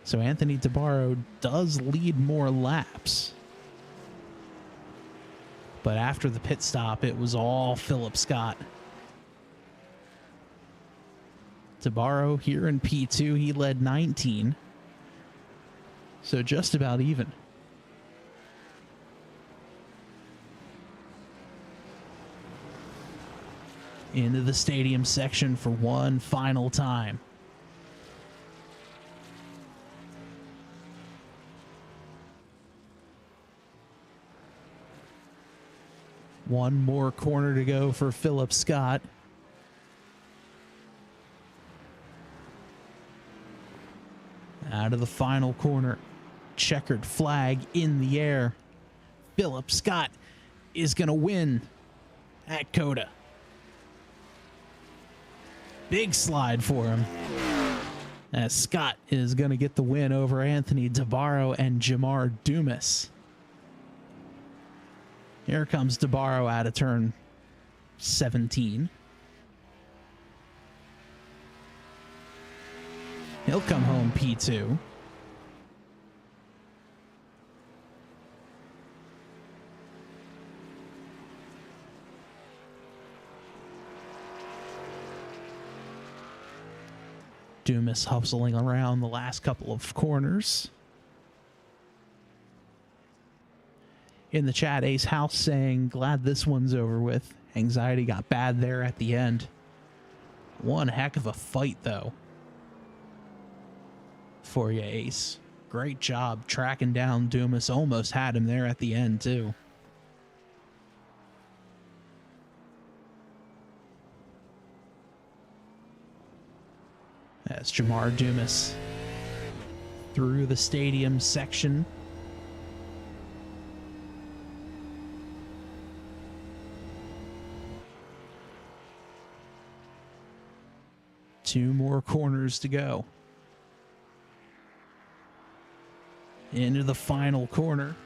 So Anthony Tabarro does lead more laps. But after the pit stop, it was all Philip Scott. Tabarro here in P2, he led 19. So just about even. Into the stadium section for one final time. One more corner to go for Philip Scott. Out of the final corner. Checkered flag in the air. Philip Scott is going to win at COTA. Big slide for him. As Scott is going to get the win over Anthony Tabarro and Jamar Dumas. Here comes Tabarro out of turn 17. He'll come home P2. Dumas hustling around the last couple of corners. In the chat, Ace House saying, glad this one's over with. Anxiety got bad there at the end. One heck of a fight, though, for you, Ace. Great job tracking down Dumas. Almost had him there at the end, too. As Jamar Dumas through the stadium section. Two more corners to go. Into the final corner.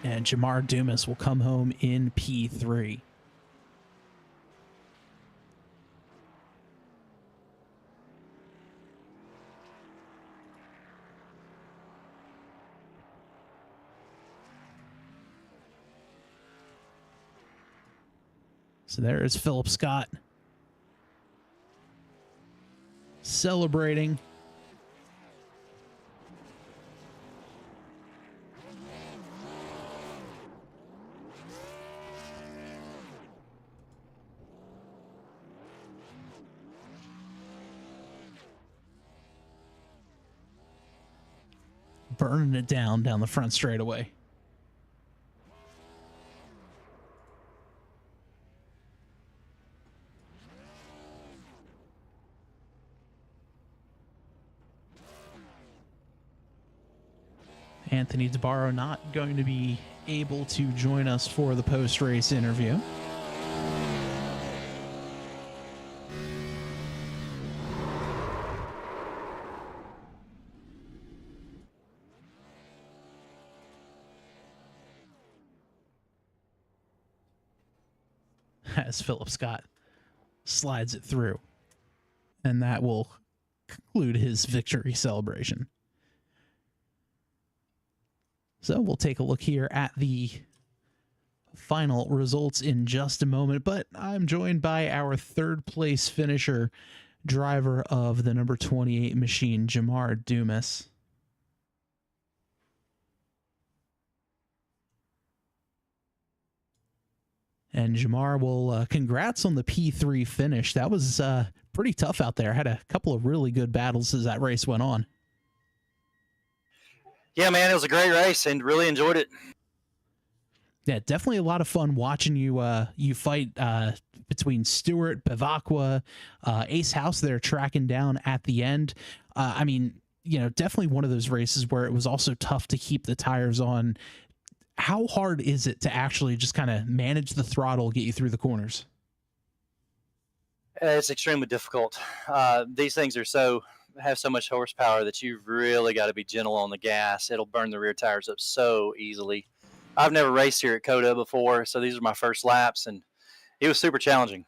And Jamar Dumas will come home in P3. So there is Philip Scott celebrating. Burning it down the front straightaway. Anthony DeBarro not going to be able to join us for the post-race interview. As Philip Scott slides it through. And that will conclude his victory celebration. So we'll take a look here at the final results in just a moment, but I'm joined by our third place finisher, driver of the number 28 machine, Jamar Dumas. And Jamar, well, congrats on the P3 finish. That was pretty tough out there. Had a couple of really good battles as that race went on. Yeah, man, it was a great race and really enjoyed it. Yeah, definitely a lot of fun watching you you fight between Stewart, Bavacqua, Ace House there tracking down at the end. I mean, you know, definitely one of those races where it was also tough to keep the tires on. How hard is it to actually just kind of manage the throttle, get you through the corners? It's extremely difficult. These things have so much horsepower that you've really got to be gentle on the gas. It'll burn the rear tires up so easily. I've never raced here at COTA before, so these are my first laps, and it was super challenging.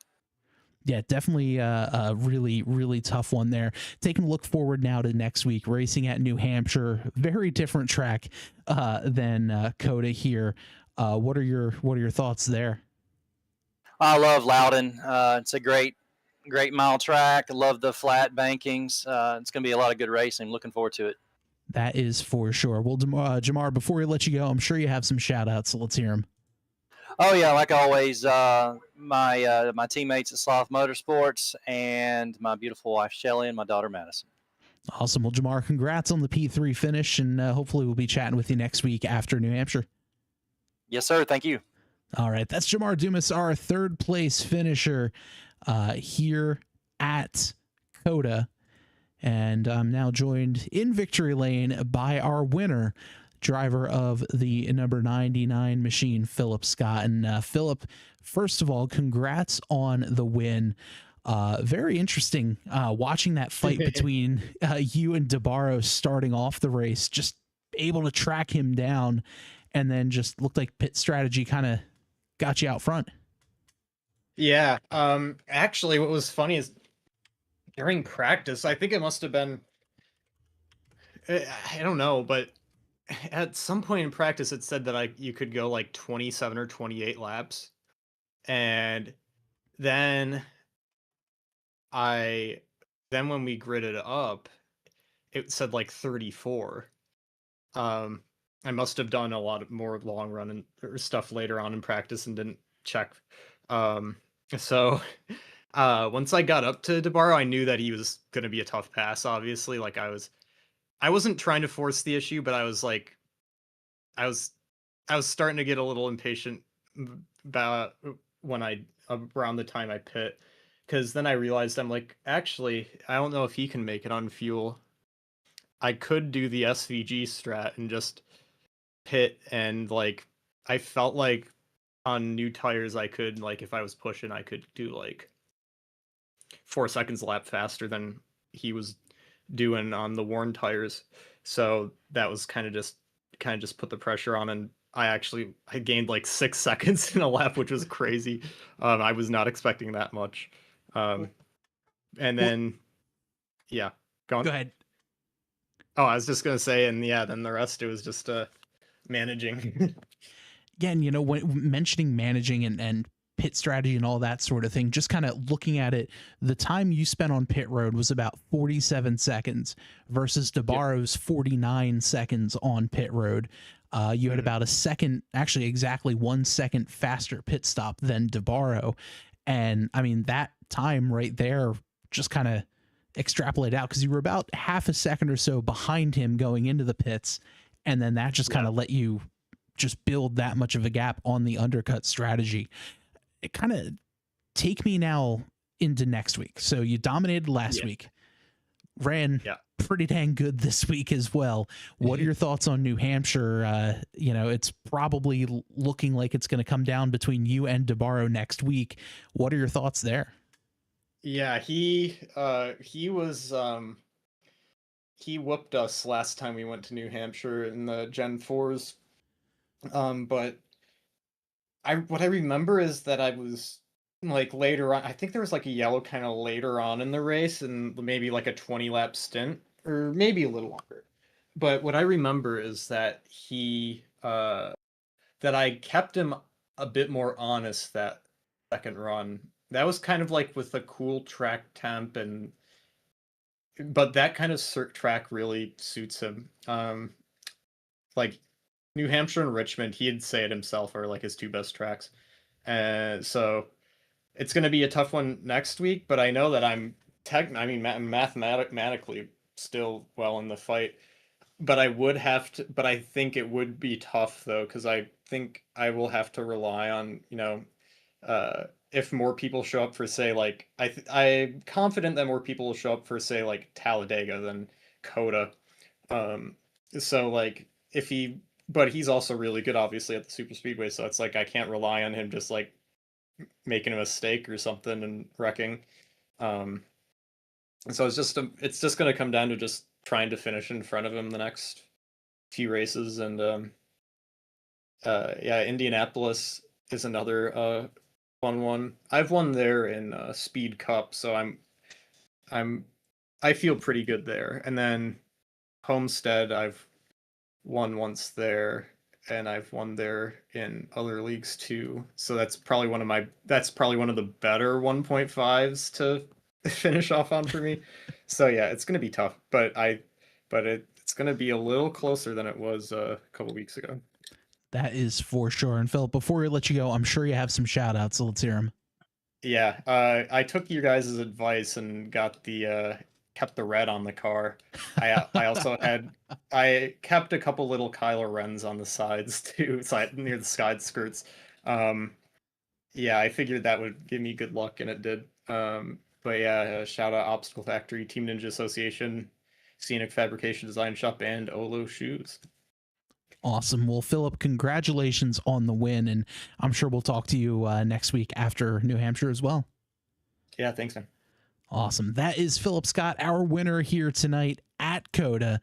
Yeah, definitely a really, really tough one there. Taking a look forward now to next week, racing at New Hampshire, very different track than COTA here. What are your thoughts there? I love Loudon. It's a great mile track. I love the flat bankings. It's going to be a lot of good racing. Looking forward to it. That is for sure. Well, Jamar, before we let you go, I'm sure you have some shout outs, so let's hear them. Oh, yeah, like always, my teammates at Sloth Motorsports and my beautiful wife, Shelly, and my daughter, Madison. Awesome. Well, Jamar, congrats on the P3 finish, and hopefully we'll be chatting with you next week after New Hampshire. Yes, sir. Thank you. All right. That's Jamar Dumas, our third place finisher here at COTA. And I'm now joined in victory lane by our winner, driver of the number 99 machine, Philip Scott. And Philip, first of all, congrats on the win. Very interesting watching that fight between you and DeBarro starting off the race, just able to track him down, and then just looked like pit strategy kind of got you out front. Yeah. Actually, what was funny is during practice, I think it must have been, I don't know, but at some point in practice, it said that you could go like 27 or 28 laps. And then when we gridded up, it said like 34. I must have done a lot more long run or stuff later on in practice and didn't check. So once I got up to DeBarro, I knew that he was going to be a tough pass, obviously. Like I wasn't trying to force the issue, but I was starting to get a little impatient about around the time I pit, because then I realized I'm like, actually, I don't know if he can make it on fuel. I could do the SVG strat and just pit, and like I felt like on new tires I could, like, if I was pushing, I could do like 4 seconds a lap faster than he was doing on the worn tires. So that was kind of just put the pressure on, and I gained like 6 seconds in a lap, which was crazy. I was not expecting that much. And then yeah, go ahead. Oh, I was just gonna say, and yeah, then the rest, it was just managing. Again, you know, when mentioning managing and pit strategy and all that sort of thing, just kind of looking at it, the time you spent on pit road was about 47 seconds versus DeBarro's 49 seconds on pit road. You had about a second, actually exactly 1 second faster pit stop than DeBarro. And I mean, that time right there just kind of extrapolate out, because you were about half a second or so behind him going into the pits, and then that just kind of let you just build that much of a gap on the undercut strategy. It kind of take me now into next week. So you dominated last week, ran pretty dang good this week as well. What are your thoughts on New Hampshire? It's probably looking like it's going to come down between you and DeBarro next week. What are your thoughts there? Yeah, he was he whooped us last time we went to New Hampshire in the Gen 4s. But what I remember is that I was like later on, I think there was like a yellow kind of later on in the race and maybe like a 20 lap stint or maybe a little longer. But what I remember is that that I kept him a bit more honest that second run. That was kind of like with a cool track temp but that kind of track really suits him. Like New Hampshire and Richmond, he'd say it himself, are like his two best tracks. So it's going to be a tough one next week, but I know that mathematically still well in the fight. But I think it would be tough though, because I think I will have to rely on, if more people show up for, say, like, I'm confident that more people will show up for, say, like Talladega than COTA. So like but he's also really good, obviously, at the super speedway. So it's like I can't rely on him just like making a mistake or something and wrecking. So it's just going to come down to just trying to finish in front of him the next few races. And yeah, Indianapolis is another fun one. I've won there in Speed Cup, so I feel pretty good there. And then Homestead, I've won once there, and I've won there in other leagues too. So that's probably one of the better 1.5s to finish off on for me. So yeah, it's going to be tough, but it's going to be a little closer than it was a couple weeks ago. That is for sure. And Philip, before we let you go, I'm sure you have some shout outs, so let's hear them. Yeah, I took your guys' advice and got kept the red on the car. I also I kept a couple little Kylo Rens on the sides too, near the side skirts. Yeah, I figured that would give me good luck, and it did. But yeah, shout out Obstacle Factory, Team Ninja Association, Scenic Fabrication Design Shop, and Olo Shoes. Awesome. Well, Philip, congratulations on the win, and I'm sure we'll talk to you next week after New Hampshire as well. Yeah, thanks, man. Awesome. That is Philip Scott, our winner here tonight at COTA.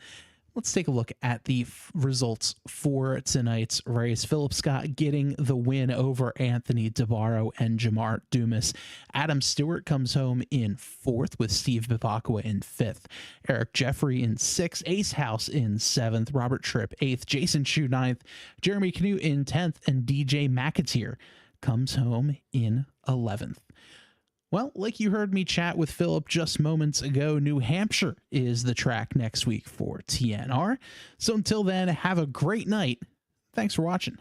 Let's take a look at the results for tonight's race. Philip Scott getting the win over Anthony DeBarro and Jamar Dumas. Adam Stewart comes home in fourth with Steve Bivacqua in fifth. Eric Jeffrey in sixth. Ace House in seventh. Robert Tripp eighth. Jason Shu ninth. Jeremy Canoe in 10th. And DJ McAteer comes home in 11th. Well, like you heard me chat with Philip just moments ago, New Hampshire is the track next week for TNR. So until then, have a great night. Thanks for watching.